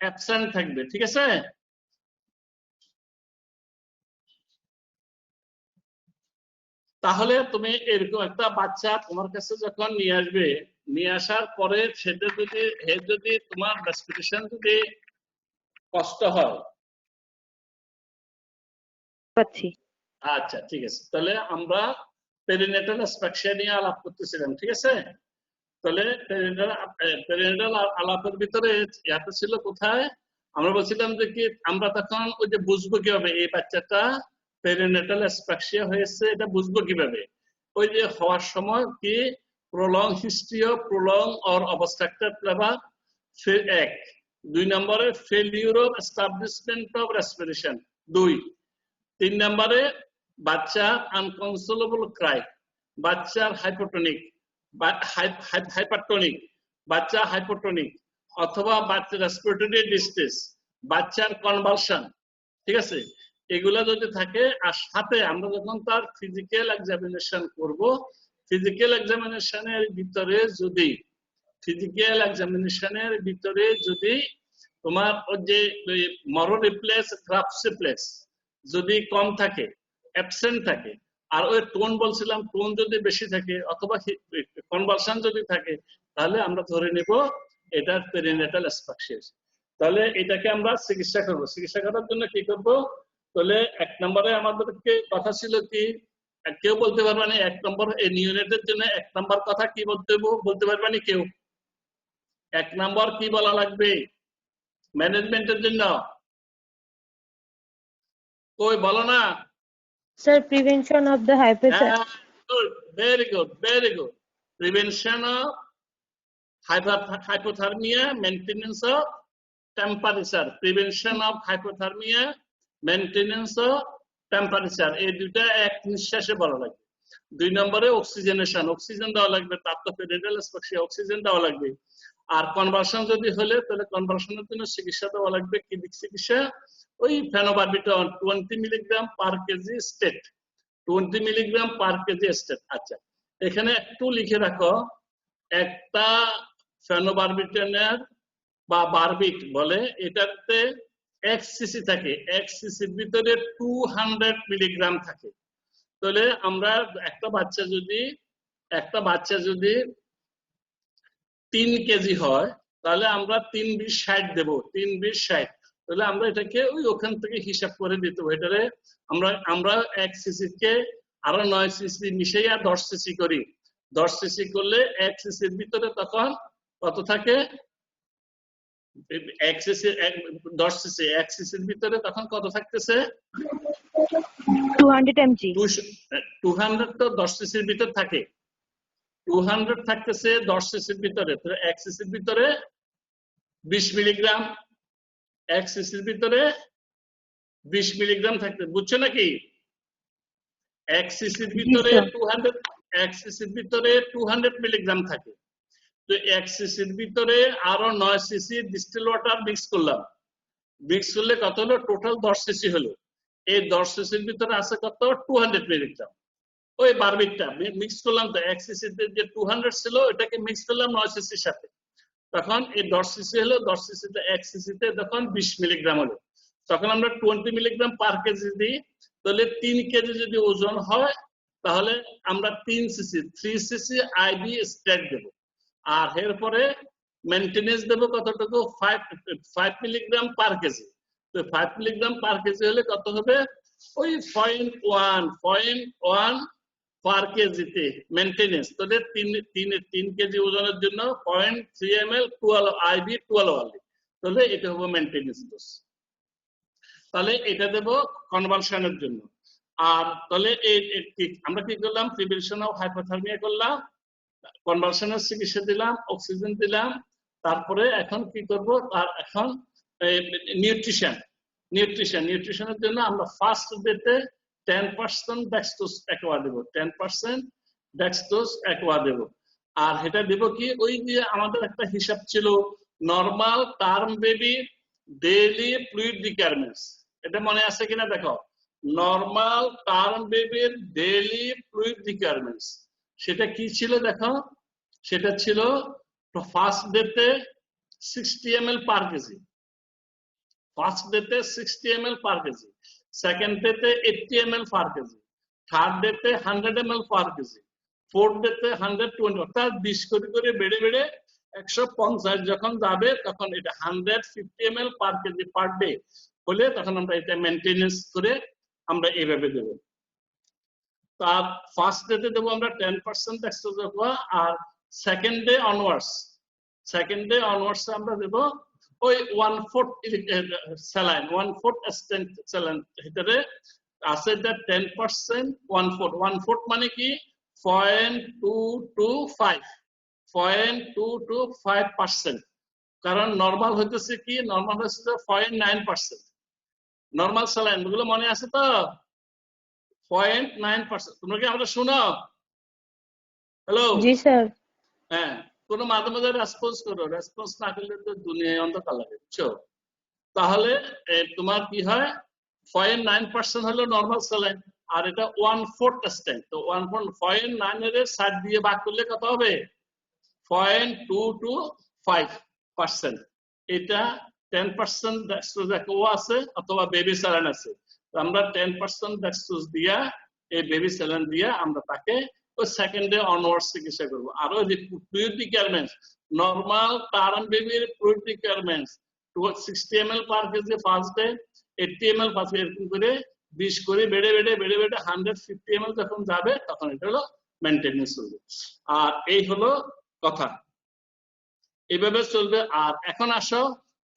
অ্যাবসেন্ট থাকবে। ঠিক আছে, তাহলে তুমি এরকম একটা বাচ্চা তোমার কাছে যখন নিয়ে আসবে, নিয়ে আসার পরে সেটা যদি তোমার রেসপিরেশন যদি কষ্ট হয়, পাচ্ছি। আচ্ছা ঠিক আছে, তাহলে আমরা পেরিনেটাল অ্যাসফিক্সিয়া নিয়ে আলাপ করতেছিলাম। ঠিক আছে, তাহলে পেরিনেটাল আলাপের ভিতরে ইয়াটা ছিল কোথায়? আমরা বলছিলাম যে কি আমরা তখন ওই যে বুঝবো কিভাবে এই বাচ্চাটা পেরিনেটাল অ্যাসফিক্সিয়া হয়েছে, এটা বুঝবো কিভাবে? ওই যে হওয়ার সময় কি prolong history of prolong or obstructed labour, এক। 2 নম্বরে failure of establishment of respiration, 2। 3 নম্বরে বাচ্চার আনকনসোলেবল ক্রাই, বাচ্চার হাইপোটনিক, হাইপারটনিক, বাচ্চা হাইপোটনিক অথবা বাচ্চার রেসপিরেটরি ডিস্ট্রেস, বাচ্চার কনভালশন। ঠিক আছে, এগুলা যদি থাকে আর সাথে আমরা যখন তার ফিজিক্যাল এক্সামিনেশন করব, ফিজিক্যাল এক্সামিনেশনের ভিতরে যদি তোমার ওই যে মরো রিপ্লেস গ্রাফ রিপ্লেস যদি কম থাকে, অ্যাবসেন্ট থাকে, আর ওই টোন বলছিলাম টোন যদি বেশি থাকে অথবা কনভালশন যদি থাকে, তাহলে আমরা ধরে নেব এটার পেরিনেটাল অ্যাসফিক্সিয়া। তাহলে এটাকে আমরা চিকিৎসা করব। চিকিৎসা করার জন্য কি করব? তাহলে 1 নম্বরে আমাদেরকে কথা ছিল কি, কেউ বলতে পারবে না 1 নম্বর এই ইউনিটের জন্য 1 নম্বর কথা কি বলতে পারবে না কেউ? 1 নম্বর কি বলা লাগবে ম্যানেজমেন্টের জন্য? কই বলো না? Sir, prevention of the hypothermia. Good, very good, very good. Prevention of hypothermia, maintenance of temperature. Prevention of hypothermia, maintenance of temperature. এই দুটা এক নিঃশ্বাসে বলা লাগবে। 2 নম্বরে অক্সিজেনেশন, অক্সিজেন দেওয়া লাগবে, তাপমাত্রা অক্সিজেন দেওয়া লাগবে। আর কনভার্সন যদি হলে তাহলে কনভার্সনের জন্য চিকিৎসা দেওয়া লাগবে, কি চিকিৎসা? ওই ফেনোবারবিটন 20 milligram per KG state, 20 milligram per KG state. আচ্ছা, এখানে একটু লিখে রাখো, একটা ফেনোবারবিটনের বা বারবিট বলে, এটাতে 1 সিসি থাকে, 1 সিসির ভিতরে 200 মিলিগ্রাম থাকে। তাহলে আমরা একটা বাচ্চা যদি 3 কেজি হয় তাহলে আমরা 3 20 60 দেবো, 3 20 60। তাহলে আমরা এটাকে ওখান থেকে হিসাব করে দিতে হবে। এটারে আমরা 1 সিসিকে আরো 9 সিসি মিশিয়ে 10 সিসি করি। 10 সিসি করলে 1 সিসির ভিতরে তখন কত থাকে? 1 সিসি 10 সিসি 1 সিসির ভিতরে তখন কত থাকতেছে? 200 mg। 200 তো 10 সিসির ভিতর থাকে, 200 থাকতেছে 10 সিসির ভিতরে। তাহলে 1 সিসির ভিতরে 20 মিলিগ্রাম, 1 সিসির ভিতরে 20 মিলিগ্রাম থাকতে, বুঝছো নাকি? 1 সিসির ভিতরে 200 মিলিগ্রাম থাকে। তো 1 সিসির ভিতরে আরো 9 সিসি ডিস্টিল ওয়াটার মিক্স করলাম, মিক্স করলে কত হলো? টোটাল 10 সিসি হলো। এই 10 সিসির ভিতরে আছে কত? 200 মিলিগ্রাম। ওই বারবিটটা মিক্স করলাম, তো 1 সিসিতে যে 200 ছিল ওটাকে মিক্স করলাম 9 সিসির সাথে, তখন এই 10 সিসি হলো। 10 সিসিতে 1 সিসিতে তখন 20 মিলিগ্রাম হলো। তখন আমরা 20 মিলিগ্রাম পার কেজি দিই। তাহলে 3 কেজি যদি ওজন হয় তাহলে আমরা 3 সিসি আইবি স্টেট দেব। আর এরপরে মেইনটেনেন্স দেব কতটুকু? 5 মিলিগ্রাম পার কেজি। তো 5 মিলিগ্রাম পার কেজি হলে কত হবে? ওই 0.1 পার কেজিতে মেইনটেনেন্স। তাহলে 3 কেজি ওজনের জন্য 0.3 ml 12 আইবি 12 আলি। তাহলে এটা হবে মেইনটেনেন্স ডোজ। তাহলে এটা দেব কনভার্সনের জন্য। আর তাহলে আমরা কি করলাম? প্রিভেনশন অফ হাইপোথার্মিয়া করলাম, কনভার্সনের চিকিৎসা দিলাম, অক্সিজেন দিলাম। তারপরে এখন কি করব? আর এখন নিউট্রিশনের জন্য আমরা ফার্স্ট ডেতে 10% ডেক্সট্রোজ অ্যাকোয়া দেব, 10% ডেক্সট্রোজ অ্যাকোয়া দেব। আর এটা দেব কি? ওই যে আমাদের একটা হিসাব ছিল, normal term baby daily fluid requirements. এটা মনে আছে কিনা দেখো, নরমাল টার্ম বেবির ডেইলি ফ্লুইড রিকোয়ারমেন্টস সেটা কি ছিল দেখো? সেটা ছিল ফার্স্ট ডেতে 60 ml পার কেজি, ফার্স্ট ডেতে 60 ml পার কেজি, সেকেন্ড ডেতে 80 ml পার কেজি, থার্ড ডেতে 100 ml পার কেজি, ফোর্থ ডেতে 120, অর্থাৎ 20 করে বেড়ে বেড়ে 150 যখন যাবে তখন এটা 150 ml পার কেজি পার ডে হলে তখন আমরা এটা মেইনটেনেন্স করে আমরা এইভাবে দেব। তার ফার্স্ট ডেতে দেবো আমরা 10% ডেক্সট্রোজ অ্যাকোয়া, আর সেকেন্ড ডে অনওয়ার্ডস আমরা দেবো ওই 1/4 স্যালাইন, 1/4 স্টেন্ট স্যালাইন। ভিতরে আছে যে 10% 1/4 মানে কি 0.225%, কারণ নরমাল হইতেছে কি? নরমাল হচ্ছে 0.9%। নরমাল স্যালাইন গুলো মনে আছে তো? 0.9%। তোমরা কি আমরা শুনো? হ্যালো, জি স্যার। হ্যাঁ, কোনো মাঝে মাঝে রেসপন্স করো, রেসপন্স না করলে তো দুনিয়ায় অন্ধকার লাগে, বুঝছো? তাহলে তোমার কি হয়? 0.9% হলো নরমাল স্যালাইন, আর এটা 1/4 স্টেন্ট। তো 0.9 এর 60 দিয়ে ভাগ করলে কত হবে? 0.225%। এটা 10% ডেক্সট্রোজ অ্যাকোয়া আছে অথবা বেবি স্যালাইন আছে। আমরা 10% ডেক্সট্রোজ দিয়া, এই বেবি স্যালাইন দিয়া আমরা তাকে ওই সেকেন্ড ডে অনওয়ার্ডস চিকিৎসা করবো। আর ওই যে ফ্লুইড রিকোয়ারমেন্টস, নরমাল টার্ম বেবির ফ্লুইড রিকোয়ারমেন্টস 60 ml পার কেজি ফার্স্ট ডে, 80 ml পাঁচবে, এরকম করে 20 করে বেড়ে বেড়ে 150 ml যখন যাবে তখন এটা হলো মেইনটেনেন্স চলবে। আর এই হলো কথা, এইভাবে চলবে। আর এখন আসো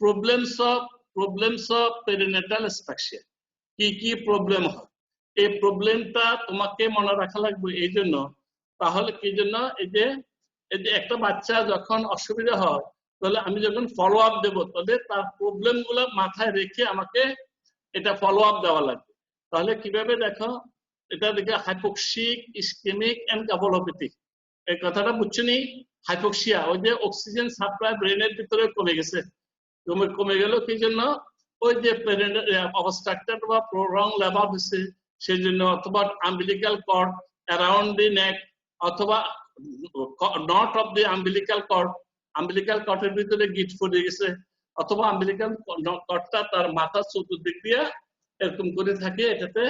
প্রবলেমস অফ পেরিনেটাল অ্যাসফিক্সিয়া, কি কি প্রবলেম হয়। এই প্রবলেমটা তোমাকে মনে রাখা লাগবে এই জন্য, তাহলে কি জন্য, এই যে একটা বাচ্চা যখন অসুবিধা হয়, তাহলে আমি যখন ফলো আপ দেবো, তাহলে তার প্রবলেম গুলো মাথায় রেখে আমাকে এটা ফলো আপ দেওয়া লাগবে। তাহলে কিভাবে দেখো, এটা দেখে হাইপোক্সিক, ইসকেমিক এন্ড কাপোলোপ্যাথিক, এই কথাটা বুঝছো নি? হাইপোক্সিয়া, ওই যে অক্সিজেন সাপ্লাই ব্রেনের ভিতরে কমে গেছে, কমে গেল কি জন্য, ওই যে অবস্ট্রাকটেড বা প্রলং লেবার হয়েছে সেই জন্য, অথবা আম্বিলিক্যাল কর্ড অ্যারাউন্ড দি নেক, অথবা নট অফ দি আম্বিলিক্যাল কর্ডের ভিতরে গিট পড়ে গেছে, অথবা আম্বিলিক্যাল কর্ডটা তার মাথার চতুর্দিক দিয়ে এরকম করে থাকে, এটাতে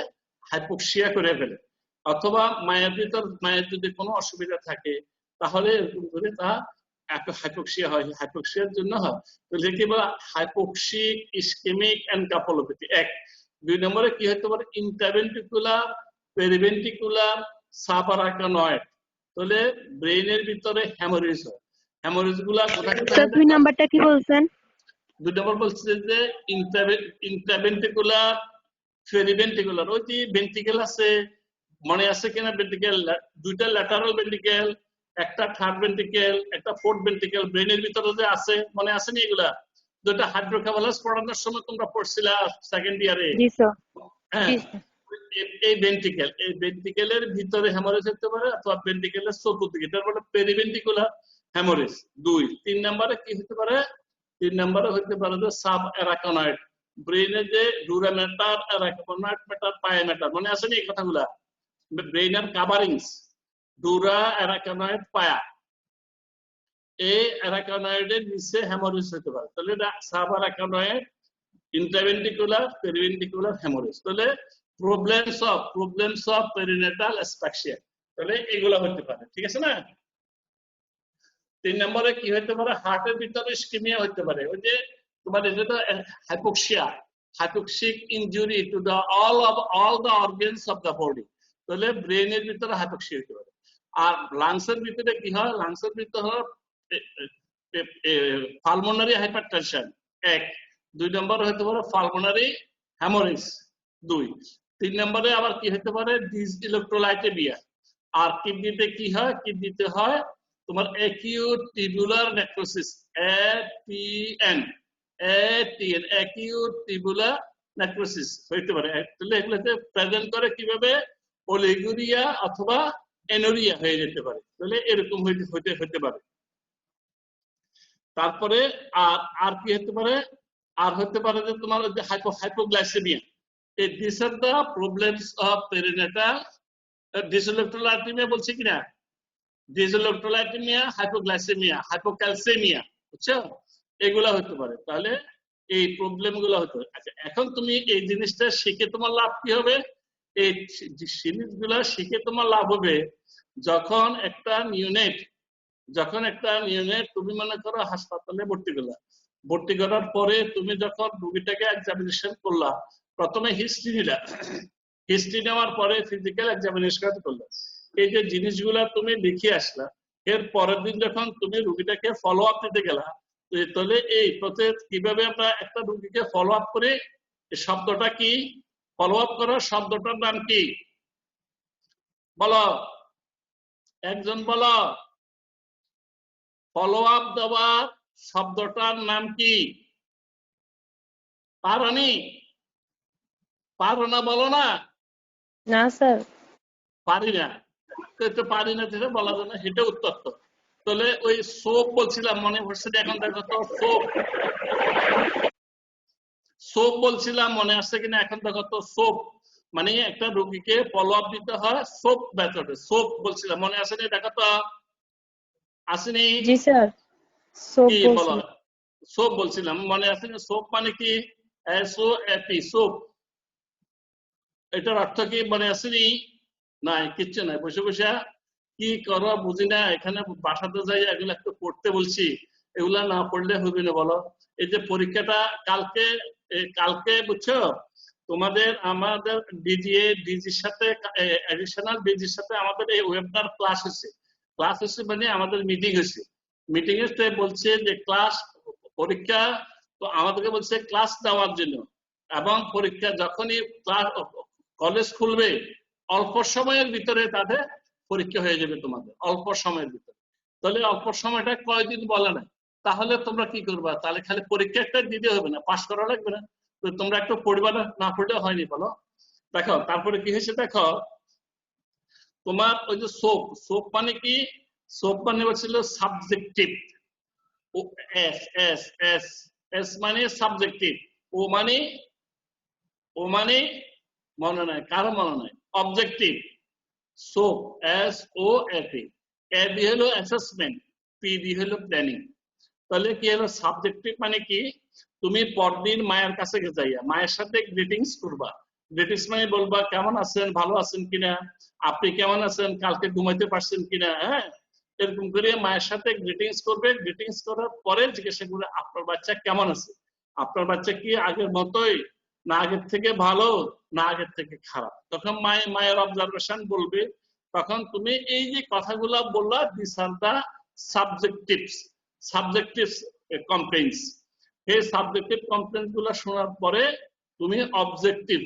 হাইপোক্সিয়া করে ফেলে। অথবা মায়ের যদি কোনো অসুবিধা থাকে তাহলে এরকম করে তা হাইপোক্সিয়া হয়, হাইপোক্সিয়ার জন্য হয়। তাহলে কি বলা, হাইপোক্সিক, ইসকেমিক এন্ড কাপোলোপ্যাথি। এক। 2 নম্বরে কি হতে পারে, ইন্টারভেন্ট্রিকুলার, পেরিভেন্ট্রিকুলার, সাবআরাকানয়েড, তাহলে ব্রেইনের ভিতরে হ্যামোরেজ হয়। হ্যামোরেজ গুলা কোথায় স্যার 2 নাম্বারটা কি বলছেন? 2 নম্বর বলছে যে ইন্টারভেন্ট্রিকুলার, পেরিভেন্ট্রিকুলার, ওই যে ভেন্ট্রিকেল আছে, মনে আছে কিনা, ভেন্ট্রিকেল দুইটা ল্যাটারাল ভেন্ট্রিকেল, একটা থার্ড ভেন্ট্রিকেল, একটা ফোর্থ ভেন্ট্রিকেল ব্রেনের ভিতরে যে আছে, মনে আছে নি এগুলা? দুটো হাইড্রোকেফালাস পড়ানোর সময় তোমরা পড়ছিলা সেকেন্ড ইয়ারে। জি স্যার। হ্যাঁ, এই ভেন্ট্রিকেলের ভিতরে হ্যামোরেজ হতে পারে, অথবা ভেন্ট্রিকেলের চতুর্দিকে, এটা বলে পেরিভেন্ট্রিকুলার হ্যামোরেজ। 2। 3 নম্বরে কি হতে পারে, 3 নম্বরে হতে পারে যে সাব অ্যারাকানয়েড, ব্রেইনে যে ডুরা ম্যাটার, অ্যারাকানয়েড ম্যাটার, পায়া ম্যাটার, মনে আছে নি এই কথাগুলা? ব্রেইনের কাভারিংস, ডুরা, অ্যারাকানয়েড, পায়া, এই অ্যারাকানয়েডের নিচে হ্যামোরেজ হতে পারে। তাহলে এটা সাব অ্যারাকানয়েড, ইন্টারভেন্ট্রিকুলার, পেরিভেন্ট্রিকুলার হ্যামোরেজ। তাহলে প্রবলেমস অফ পেরিনেটাল অ্যাসফিক্সিয়া, তাহলে এগুলো হতে পারে, ঠিক আছে না? 3 নম্বরে কি হতে পারে, হার্টের ভিতরে ইসকেমিয়া হতে পারে, ওই যে তোমার যেটা hypoxia, hypoxic injury to the all the organs of the body, তাহলে ব্রেনের ভিতরে হাইপোক্সিয়া হতে পারে। আর লাংসের ভিতরে কি হয়, লাংসের ভিতরে পালমোনারি হাইপারটেনশন। 1। 2 নম্বরে হতে পারে পালমোনারি হ্যামোরেজ। 2। 3 নম্বরে আবার কি হতে পারে, ডিসইলেকট্রোলাইটেমিয়া। আর কিডনিতে কি হয়, কিডনিতে হয় তোমার acute tubular necrosis, ATN, acute tubular necrosis হইতে পারে। তাহলে এগুলোতে প্রেজেন্ট করে কিভাবে, ওলিগুরিয়া অথবা এনোরিয়া হয়ে যেতে পারে, তাহলে এরকম হইতে পারে। তারপরে আর কি হতে পারে, আর হতে পারে যে তোমার ওই যে hypoglycaemia. This are the problems of perinatal dyselectrolytaemia, বলছি কিনা, ডিসইলেকট্রোলাইটেমিয়া, হাইপোগ্লাইসেমিয়া, হাইপোক্যালসেমিয়া, বুঝছো, এগুলা হতে পারে। তাহলে এই প্রবলেম গুলো হতে পারে। আচ্ছা, এখন তুমি এই জিনিসটা শিখে তোমার লাভ কি হবে, এই জিনিসগুলা শিখে তোমার লাভ হবে যখন একটা নিউনেট তুমি মনে করো হাসপাতালে ভর্তি করার পরে তুমি যখন রোগীটাকে এক্সামিনেশন করলা, প্রথমে হিস্ট্রি নেওয়ার পরে ফিজিক্যাল এক্সামিনেশন করলা, এই যে জিনিসগুলা তুমি লিখে আসলা, এর পরের দিন যখন তুমি রোগীটাকে ফলো আপ দিতে গেলা, তাহলে এই প্রসেস কিভাবে আমরা একটা রোগীকে ফলো আপ করি, এই শব্দটা কি, ফলো আপ করার শব্দটার নাম কি বলো, একজন বলো, ফলো আপ দেওয়ার শব্দটার নাম কি? পারো না, বলো না। না স্যার। পারি না, পারি না যেটা বলা যায় না, সেটা উত্তর। তো তাহলে ওই সোপ বলছিলাম, মনে পড়ছে? এখন দেখো তো, সোপ বলছিলাম, মনে আসছে কিনা? এখন দেখো তো, সোপ মানে একটা রোগীকে ফলো আপ দিতে হয় সোপ মেথডে, সোপ বলছিলাম, মনে আসে নি? দেখো তো, আসেনি? জি স্যার, সোপ কি বলো, বলছি। সোপ বলছিলাম, মনে আছে না? সোপ মানে কি, SOAP, সোপ। এটার অর্থ কি মনে আসেনি? নাই, কিচ্ছু নাই, বসে বসে কি করো বুঝি না, এখানে বাসাতে যাই এগুলো একটু পড়তে বলছি, এগুলা না পড়লে হবে না বলো। এই যে পরীক্ষাটা কালকে বুঝছো, তোমাদের আমাদের ডিজির সাথে এডিশনাল ডিজির সাথে আমাদের এই ওয়েবিনার ক্লাস হচ্ছে মানে আমাদের মিটিং হয়েছে। মিটিং এ বলছে যে ক্লাস পরীক্ষা, তো আমাদেরকে বলছে ক্লাস দেওয়ার জন্য, এবং পরীক্ষা যখনই ক্লাস কলেজ খুলবে অল্প সময়ের ভিতরে তাদের পরীক্ষা হয়ে যাবে, তোমাদের অল্প সময়ের ভিতরে। তাহলে অল্প সময়টা কয়দিন বলে না, তাহলে তোমরা কি করবা? তাহলে খালি পরীক্ষা একটা দিতে হবে না, পাশ করা লাগবে না? তো তোমরা একটু পড়বা না পড়লে হয়নি বলো। দেখো তারপরে কি হয়েছে, দেখো তোমার ওই যে সোপ মানে কি, সোপ মানে হচ্ছিল subjective. S S S S মানে সাবজেক্টিভ, ও মানে মনে নাই, কারো মনে নাই, objective. SOAP S O F A দিয়ে হলো অ্যাসেসমেন্ট, পি দিয়ে হলো প্ল্যানিং। তাহলে কি হলো সাবজেক্টিভ মানে কি, তুমি পরদিন মায়ের কাছে যাইয়া মায়ের সাথে গ্রিটিংস করবা। গ্রিটিংস মানে বলবা কেমন আছেন, ভালো আছেন কিনা, আপনি কেমন আছেন, কালকে ঘুমাইতে পারছেন কিনা, হ্যাঁ এরকম করে মায়ের সাথে গ্রিটিংস করবে। গ্রিটিংস করার পরে জিজ্ঞাসা করবে আপনার বাচ্চা কেমন আছে, আপনার বাচ্চা কি আগের মতোই, না আগের থেকে ভালো, না আগের থেকে খারাপ। তখন মায়ের অবজারভেশন বলবে। তখন তুমি এই যে কথাগুলা বললা, this R the subjective compliance. এই সাবজেক্টিভ কমপ্লেইন্স গুলা শোনার পরে তুমি অবজেক্টিভ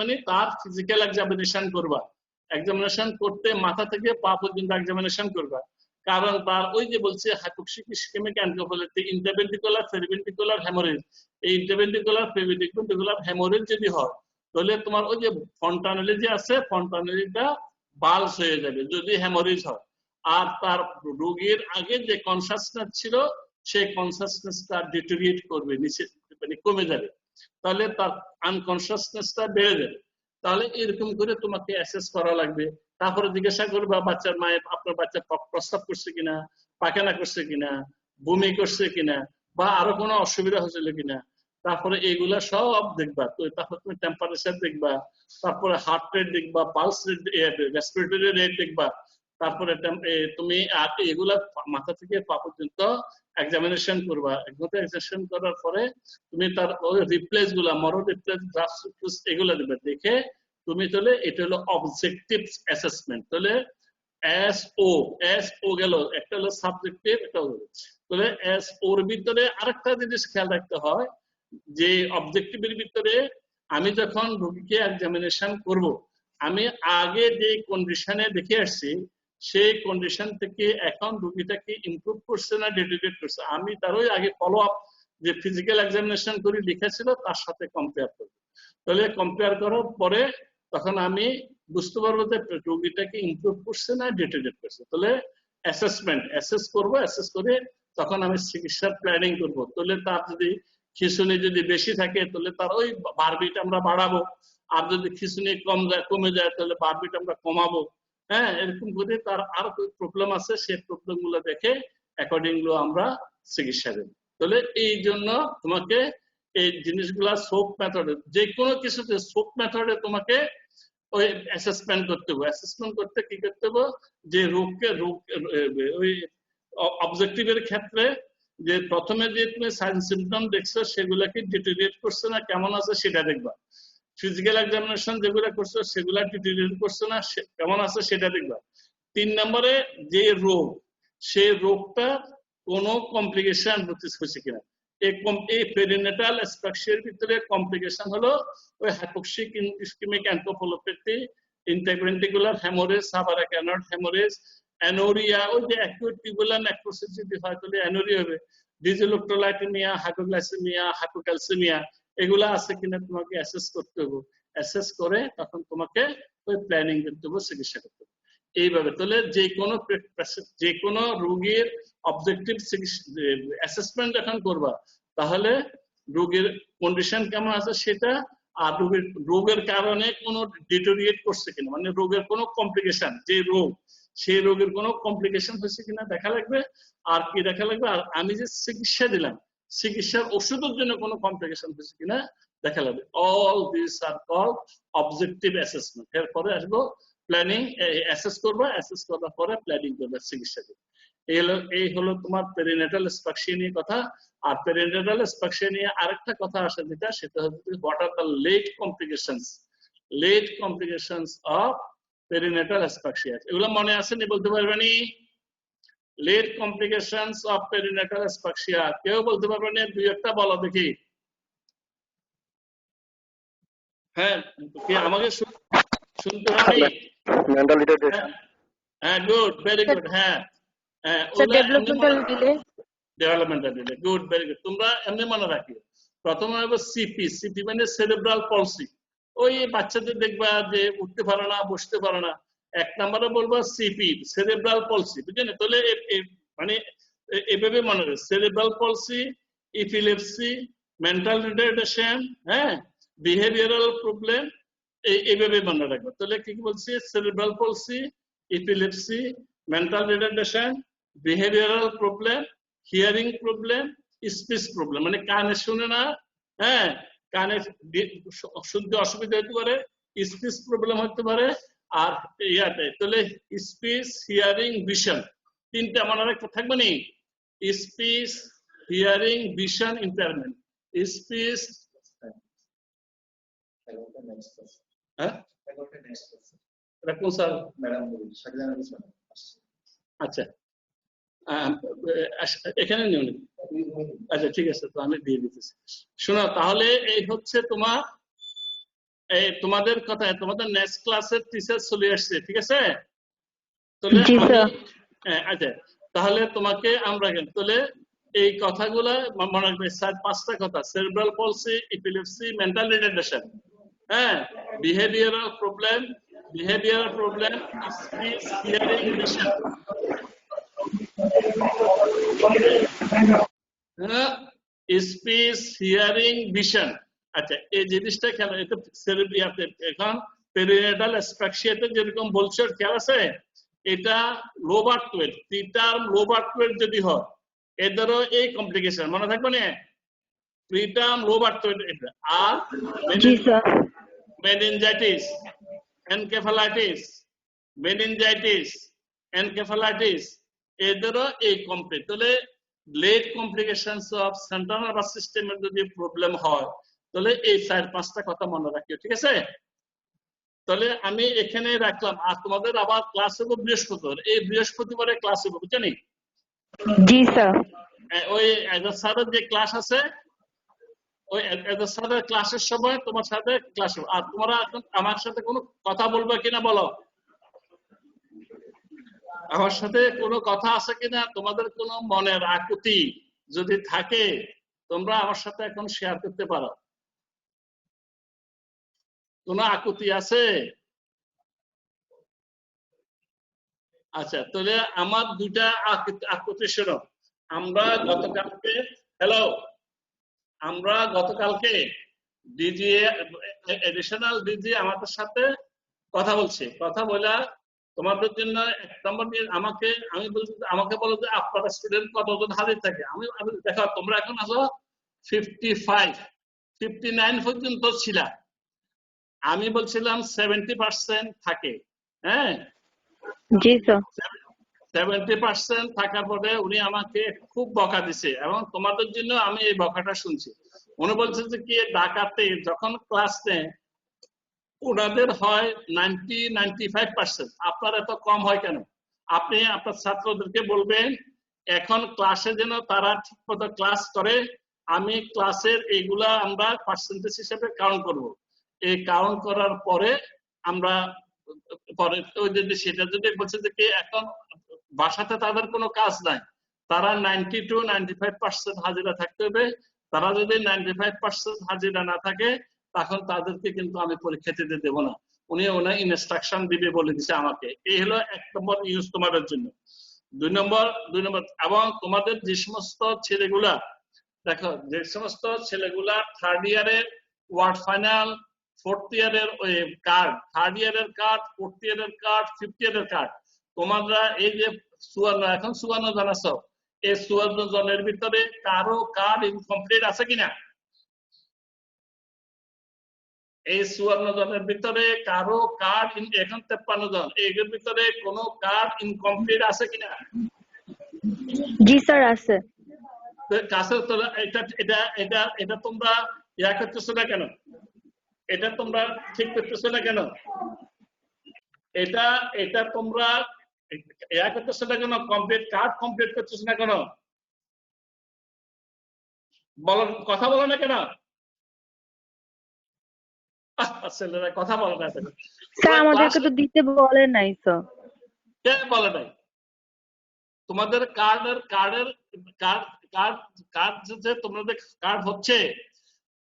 মানে তার ফিজিক্যাল এক্সামিনেশন করবা। এক্সামিনেশন করতে মাথা থেকে পা পর্যন্ত এক্সামিনেশন করবা। কারণ তার ওই যে বলছে hypoxic ischemic encephalitis, intraventricular periventricular haemorrhage, এই ইন্টারভেন্ট্রিকুলার পেরিভেন্ট্রিকুলার হেমোরেজ যদি হয়, তাহলে তোমার ওই যে ফন্টানেলি যে আছে, ফন্টানেলিটা বাল্জ হয়ে যাবে যদি হেমোরেজ হয়। আর তার রোগীর আগে যে কনসাসনেস ছিল, সেই কনসাসনেসটা ডিটোরিয়েট করবে, নিচে মানে কমে যাবে। তাহলে তার আনকনসাসনেসটা বেড়ে যাবে। তাহলে এরকম করে তোমাকে অ্যাসেস করা লাগবে। তারপরে জিজ্ঞাসা করবা বাচ্চার মায়ের, আপনার বাচ্চা প্রস্রাব করছে কিনা, পায়খানা করছে কিনা, বমি করছে কিনা, বা আরো কোনো অসুবিধা হয়েছিল কিনা। তারপরে এইগুলা সব দেখবা। তো তারপর তুমি টেম্পারেচার দেখবা, তারপরে হার্ট রেট দেখবা, পালস রেট, রেসপিরেটরি রেট দেখবা। তারপরে তুমি এগুলা মাথা থেকে পা পর্যন্ত এক্সামিনেশন করবা। এক্সামিনেশন করার পরে তুমি তার ওই রিপ্লেস গুলা, মরো রিপ্লেস, গ্রাফ রিপ্লেস এগুলা দেবে। দেখে তুমি তাহলে এটা হলো অবজেক্টিভ অ্যাসেসমেন্ট। তাহলে এস ও গেল, একটা হলো সাবজেক্টিভ, একটা হলো। তাহলে এস ওর ভিতরে আরেকটা জিনিস খেয়াল রাখতে হয়, যে অবজেক্টিভের ভিতরে আমি যখন রোগীকে এক্সামিনেশন করব, আমি আগে যে কন্ডিশনে দেখে আসছি, সেই কন্ডিশন থেকে এখন রোগীটাকে ইমপ্রুভ করছে না ডিটেরিয়েট করছে, আমি তারই আগে ফলো আপ যে ফিজিক্যাল এক্সামিনেশন করে লিখেছিল তার সাথে কম্পেয়ার করব। তাহলে কম্পেয়ার করার পরে তখন আমি বুঝতে পারবো যে রোগীটাকে ইমপ্রুভ করছে না ডিটেরিয়েট করছে। তাহলে অ্যাসেস করবো, অ্যাসেস করে তখন আমি চিকিৎসার প্ল্যানিং করব। তাহলে তার যদি খিঁচুনি যদি বেশি থাকে, তাহলে তার ওই বারবিট আমরা বাড়াবো। আর যদি খিঁচুনি কমে যায়, তাহলে বারবিট আমরা কমাবো। হ্যাঁ, এরকম করে তার আর প্রবলেম আছে, সেই প্রবলেম গুলো দেখে অ্যাকর্ডিংলি আমরা চিকিৎসা দেব। তাহলে এই জন্য তোমাকে এই জিনিসগুলা সোপ মেথডে, যে কোনো কিছুতে সোপ মেথডে তোমাকে ওই অ্যাসেসমেন্ট করতে হবে। অ্যাসেসমেন্ট করতে কি করতে হবে, যে রোগ ওই অবজেক্টিভের ক্ষেত্রে যে প্রথমে যে তুমি সাইন সিমটম দেখছো, সেগুলাকে ডিটেরিয়েট করছে না কেমন আছে সেটা দেখবা। ফিজিক্যাল এক্সামিনেশন যেগুলো করছো সেগুলা ডিটেরিয়েট করছে না কেমন আছে সেটা দেখবা। 3 নম্বরে যে রোগ, সেই রোগটা কোনো কমপ্লিকেশন হচ্ছে কিনা। এই পেরিনেটাল অ্যাসফিক্সিয়ার ভিতরে কমপ্লিকেশন হলো ওই hypoxic ischaemic encephalopathy, intraventricular haemorrhage, subarachnoid haemorrhage, anuria, ওই যে অ্যাকিউট টিউবুলার নেক্রোসিস যদি হয় তাহলে অ্যানোরিয়া হবে, ডিজিলোক্টোলাইটেমিয়া, হাইপোগ্লাইসেমিয়া, হাইপোক্যালসেমিয়া, এগুলা আছে কিনা তোমাকে অ্যাসেস করতে হবে। অ্যাসেস করে তখন তোমাকে ওই প্ল্যানিং করতে হবে, চিকিৎসা করতে হবে এইভাবে। তাহলে যে কোনো রোগীর অবজেক্টিভ অ্যাসেসমেন্ট যখন করবা, তাহলে রোগীর কন্ডিশন কেমন আছে সেটা, আর রোগের কারণে কোনো ডিটোরিয়েট করছে কিনা, মানে রোগের কোনো কমপ্লিকেশন, যে রোগ সেই রোগের কোনো কমপ্লিকেশন হয়েছে কিনা দেখা লাগবে। আর কি দেখা লাগবে, আর আমি যে চিকিৎসা দিলাম, চিকিৎসার ওষুধের জন্য কোনো কমপ্লিকেশন হয়েছে কিনা দেখা লাগবে। All this are called objective assessment. এরপরে আসবো প্ল্যানিং, অ্যাসেস করবো, অ্যাসেস করার পরে প্ল্যানিং করবে, চিকিৎসা দেবে। এই হলো তোমার পেরিনেটাল স্পাক্সিয়া নিয়ে কথা। আর পেরিনেটাল স্পাক্সিয়া নিয়ে আরেকটা কথা আসে সেটা হচ্ছে what are the late complications of perinatal asphyxia. এগুলো মনে আসেনি, বলতে পারবেনি? Late complications of perinatal asphyxia কেউ বলতে পারবেনি? দুই একটা বলো দেখি। হ্যাঁ, কি আমাকে শুনতে পারি? Mental retardation. হ্যাঁ, গুড, ভেরি গুড। হ্যাঁ, Sir, developmental delay. Developmental delay, good, very good. তোমরা এমনি মনে রাখি, প্রথমে হবে সিপি মানে সেরেব্রাল পলসি। ওই বাচ্চাদের দেখবা যে উঠতে পারে না, বসতে পারে না, এক নম্বরে বলবো সিপি, সেরেব্রাল পলসি, বুঝলেন? তাহলে মানে এভাবে মনে রাখবে, সেরেব্রাল পলসি, ইপিলেপসি, মেন্টাল রিটার্ডেশন, হ্যাঁ, বিহেভিয়ারাল প্রবলেম, এইভাবে মনে রাখবে। তাহলে কি বলছি? Cerebral পলসি, epilepsy, mental retardation, behavioural problem, hearing problem, speech problem, মানে কানে শুনে না, হ্যাঁ, কানে শুনতে অসুবিধা হতে পারে, স্পিচ প্রবলেম হতে পারে, আর ইয়াতে তাহলে স্পিচ, হিয়ারিং, ভিশন, তিনটা মনে রাখতে থাকবে নি? Speech, hearing, vision impairment. Speech, হ্যাঁ, এটা কোন স্যার? আচ্ছা, এখানে নিও নি। আচ্ছা, ঠিক আছে, তো আমি দিয়ে দিতেছি। শোনো, তাহলে এই হচ্ছে তোমাদের কথা, তোমাদের নেক্সট ক্লাসের টিচার চলে আসছে, ঠিক আছে? তাহলে জি স্যার। আচ্ছা, তাহলে তোমাকে আমরা তাহলে এই কথাগুলা মনে রাখবে, 4-5টা কথা: cerebral palsy, epilepsy, mental retardation, হ্যাঁ, behavioural problem, speech, hearing, vision, speech, hearing, vision. আচ্ছা, এই জিনিসটা খেয়াল, এটা সেরেব্রিয়াতে এখন পেরিনেটাল অ্যাসফিক্সিয়াতে যেরকম বলছো, খেয়াল আছে? এটা লোবার টুয়েট, প্রিটার্ম লোবার টুয়েট যদি হয়, এদেরও এই কমপ্লিকেশন মনে থাকবে না? প্রিটার্ম লোবার টুয়েট এটা। আর জি স্যার। মেনিনজাইটিস, এনকেফালাইটিস, এনকেফালাইটিস, এদেরও এই কমপ্লিট। তাহলে late complications of central nervous সিস্টেমের যদি প্রবলেম হয়, তাহলে এই 4-5টা কথা মনে রাখিও, ঠিক আছে? তাহলে আমি এখানে রাখলাম। আর তোমাদের আবার ক্লাস হবে বৃহস্পতিবার, এই বৃহস্পতিবারে ক্লাস হবে, বুঝছো নি? জি স্যার। ওই এজাজ স্যারের যে ক্লাস আছে, ওই এজাজ স্যারের ক্লাসের সময় তোমার সাথে ক্লাস হবে। আর তোমরা এখন আমার সাথে কোনো কথা বলবে কিনা বলো? আমার সাথে কোনো কথা আছে কিনা? তোমাদের কোনো মনের আকুতি যদি থাকে, তোমরা আমার সাথে এখন শেয়ার করতে পারো। কোনো আকুতি আছে? আচ্ছা, তাহলে আমার দুইটা আকুতি শোনো। আমরা গতকালকে ডিজিএ এডিশনাল ডিজি আমাদের সাথে কথা বলছে, কথা বলা তোমাদের জন্য 1 নম্বর নিয়ে আমাকে বলো যে আপনারা স্টুডেন্ট কতজন হাজির থাকে। আমি দেখো, তোমরা এখন আসো 55, 59 পর্যন্ত ছিল। আমি বলছিলাম 70% থাকে, হ্যাঁ। জি স্যার। 70% থাকার পরে উনি আমাকে খুব বকা দিছে, এবং তোমাদের জন্য আমি এই বকাটা শুনছি। উনি বলছে যে কি, ঢাকাতে যখন ক্লাস নেয় ওনাদের হয় 90-95%, আপনার এত কম হয় কেন? আপনি আপনার ছাত্রদেরকে বলবেন এখন ক্লাসে যেন তারা ঠিক মতো ক্লাস করে। আমি ক্লাসের এইগুলা আমরা পার্সেন্টেজ হিসেবে কাউন্ট করব। এই কাউন্ট করার পরে আমরা পরে সেটা যদি বলছে যে কি এখন বাসাতে তাদের কোনো কাজ নাই, তারা 90-95% হাজিরা থাকতে হবে। তারা যদি 95% হাজিরা না থাকে, তখন তাদেরকে কিন্তু আমি পরীক্ষা দিতে দেবো না। উনি ওনার ইনস্ট্রাকশন দিবে বলে দিছে আমাকে। এই হলো 1 নম্বর নিউজ তোমাদের জন্য। 2 নম্বর, এবং তোমাদের যে সমস্ত ছেলেগুলা, দেখো, যে সমস্ত ছেলেগুলা 3rd ইয়ারের ওয়ার্ড ফাইনাল, 4th ইয়ারের ওই কার্ড, 3rd ইয়ারের কার্ড, 4th ইয়ারের কার্ড, 5th ইয়ারের কার্ড, তোমরা এই যে 54, এখন 54 জন আছো, এই 54 জনের ভিতরে কারো কার্ড ইনকমপ্লিট আছে কিনা? এই 54 জনের ভিতরে কারো কার্ড, এখন 53 জন, এর ভিতরে কোনো কার্ড ইনকমপ্লিট আছে কিনা? জি স্যার আছে। কাছে তো এটা এটা এটা এটা তোমরা ইয়া করতেছো না কেন? এটা তোমরা ঠিক করতেছো না কেন? এটা এটা তোমরা ইয়া করতেছো না কেন? কার্ড কমপ্লিট করতেছো না কেন? বলো, কথা বলো না কেন? ছেলেরা কথা বলে না কেন? স্যার আমাদেরকে তো দিতে বলে নাই তো। কে বলে নাই? তোমাদের কার্ড কার্ড কার্ড যে তোমাদের কার্ড হচ্ছে,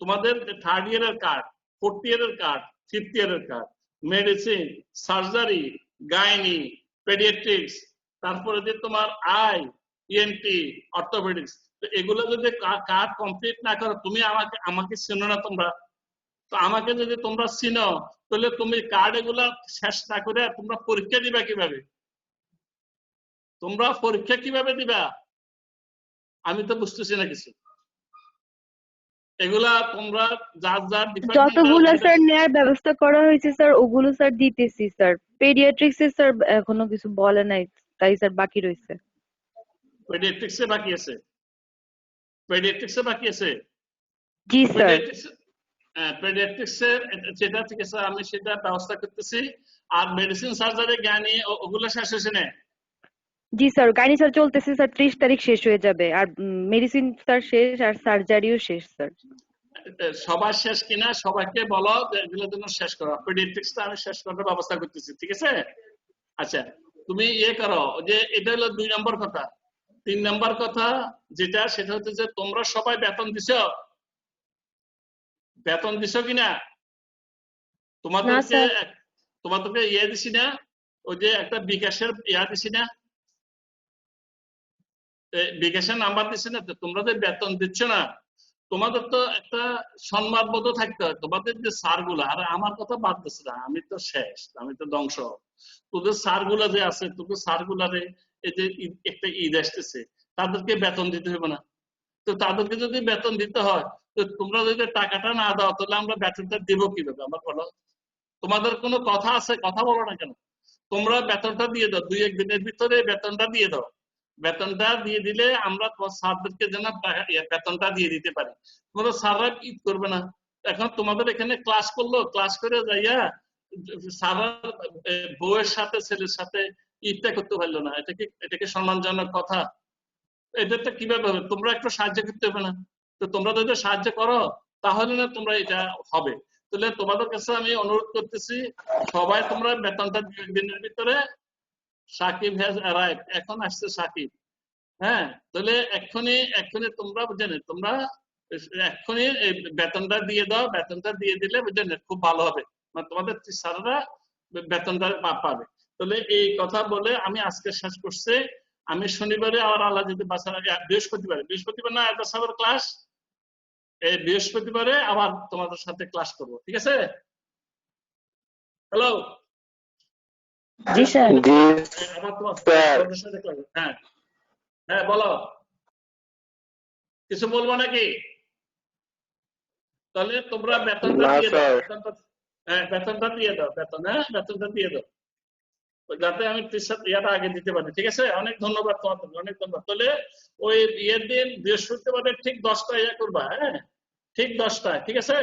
তোমাদের থার্ড ইয়ারের কার্ড, ফোর্থ ইয়ারের কার্ড, ফিফথ ইয়ারের card, medicine, surgery, gynae, paediatrics, তারপরে যে তোমার আই, ইএনটি, অর্থোপেডিক্স, এগুলো যদি কার্ড কমপ্লিট না করো, তুমি আমাকে চিনো না তোমরা? তো আমাকে যদি তোমরা চিনো, তাহলে তুমি কার্ড এগুলা শেষ না করে তোমরা পরীক্ষা দিবা কিভাবে? তোমরা পরীক্ষা কিভাবে দিবা? আমি তো বুঝতেছি না কিছু। এগুলা তোমরা যার যার যতগুলো স্যার নেয়ার ব্যবস্থা করা হয়েছে স্যার ওগুলো স্যার দিতেছি স্যার। পেডিয়াট্রিক্স এর স্যার এখনো কিছু বলে নাই, তাই স্যার বাকি রয়েছে। পেডিয়াট্রিক্সে বাকি আছে, পেডিয়াট্রিক্সে বাকি আছে। জি স্যার। পেডিয়াট্রিক্সের যেটা ঠিক আছে, আমি সেটা ব্যবস্থা করতেছি। আর মেডিসিন, সার্জারি, জ্ঞানী ওগুলো শেষ হয়েছে না? জি স্যার, গাইনি স্যার চলতেছে স্যার, 30 তারিখ শেষ হয়ে যাবে। আর মেডিসিন স্যার শেষ, আর সার্জারিও শেষ স্যার। সবার শেষ কিনা সবাইকে বলো যে এগুলোর জন্য শেষ করো। পেডিয়াট্রিক্সটা আমি শেষ করার ব্যবস্থা করতেছি, ঠিক আছে? আচ্ছা, তুমি ইয়ে করো, যে এটা হলো 2 নম্বর কথা। 3 নম্বর কথা যেটা, সেটা হচ্ছে যে তোমরা সবাই বেতন দিছো? বেতন দিছো কিনা? তোমাদেরকে তোমাদেরকে ইয়ে দিছি না, ওই যে একটা বিকাশের ইয়া দিছি না, বিকাশের নাম্বার দিছি না? তোমরা যে বেতন দিচ্ছ না, তোমাদের তো একটা সম্মানবোধ থাকতে হয়। তোমাদের যে স্যার গুলা, আর আমার কথা বাদ দিচ্ছে না, আমি তো শেষ, আমি তো ধ্বংস। তোদের স্যার গুলা যে আছে, তোদের স্যার গুলারে এই যে একটা ঈদ আসতেছে, তাদেরকে বেতন দিতে হবে না? তো তাদেরকে যদি বেতন দিতে হয়, তো তোমরা যদি টাকাটা না দাও, তাহলে আমরা বেতনটা দেবো কিভাবে? আমার বলো। তোমাদের কোনো কথা আছে? কথা বলো না কেন? তোমরা বেতনটা দিয়ে দাও, 2-1 দিনের ভিতরে বেতনটা দিয়ে দাও। বেতনটা দিয়ে দিলে আমরা তোমার স্যারদেরকে যেন বেতনটা দিয়ে দিতে পারি। তোমরা স্যাররা ঈদ করবে না? এখন তোমাদের এখানে ক্লাস করলো, ক্লাস করে যাইয়া স্যাররা বউয়ের সাথে, ছেলের সাথে ঈদটা করতে পারলো না, এটা কি সম্মানজনক কথা? এটা কিভাবে হবে? তোমরা একটু সাহায্য করতে হবে না? তো তোমরা যদি সাহায্য করো, তাহলে না তোমরা এটা হবে। তাহলে তোমাদের কাছে আমি অনুরোধ করতেছি, সবাই তোমরা বেতনটা 2 দিনের ভিতরে। সাকিব হ্যাজ অ্যারাইভড, এখন আসছে সাকিব। হ্যাঁ, তাহলে এক্ষুনি তোমরা বুঝেন, তোমরা এক্ষুনি এই বেতনটা দিয়ে দাও। বেতনটা দিয়ে দিলে বুঝেন খুব ভালো হবে, মানে তোমাদের স্যাররা বেতনটা পাবে। তাহলে এই কথা বলে আমি আজকে শেষ করছি। আমি শনিবারে আবার আল্লাহ যদি বাঁচার আগে, বৃহস্পতিবার না একটা সাবার ক্লাস, এই বৃহস্পতিবারে আবার তোমাদের সাথে ক্লাস করব, ঠিক আছে? হ্যালো। জি স্যার। আবার তোমাদের সাথে ক্লাস। হ্যাঁ হ্যাঁ, বলো, কিছু বলবো নাকি? তাহলে তোমরা বেতনটা দিয়ে দাও, বেতনটা দিয়ে দাও, বেতনটা দিয়ে দাও, যাতে আমি ইয়াটা আগে দিতে পারি, ঠিক আছে? অনেক ধন্যবাদ তোমাদের, অনেক ধন্যবাদ। তাহলে ওই ইয়ের দিন বৃহস্পতিবারে ঠিক 10টায় ইয়ে করবা, হ্যাঁ ঠিক 10টায়, ঠিক আছে?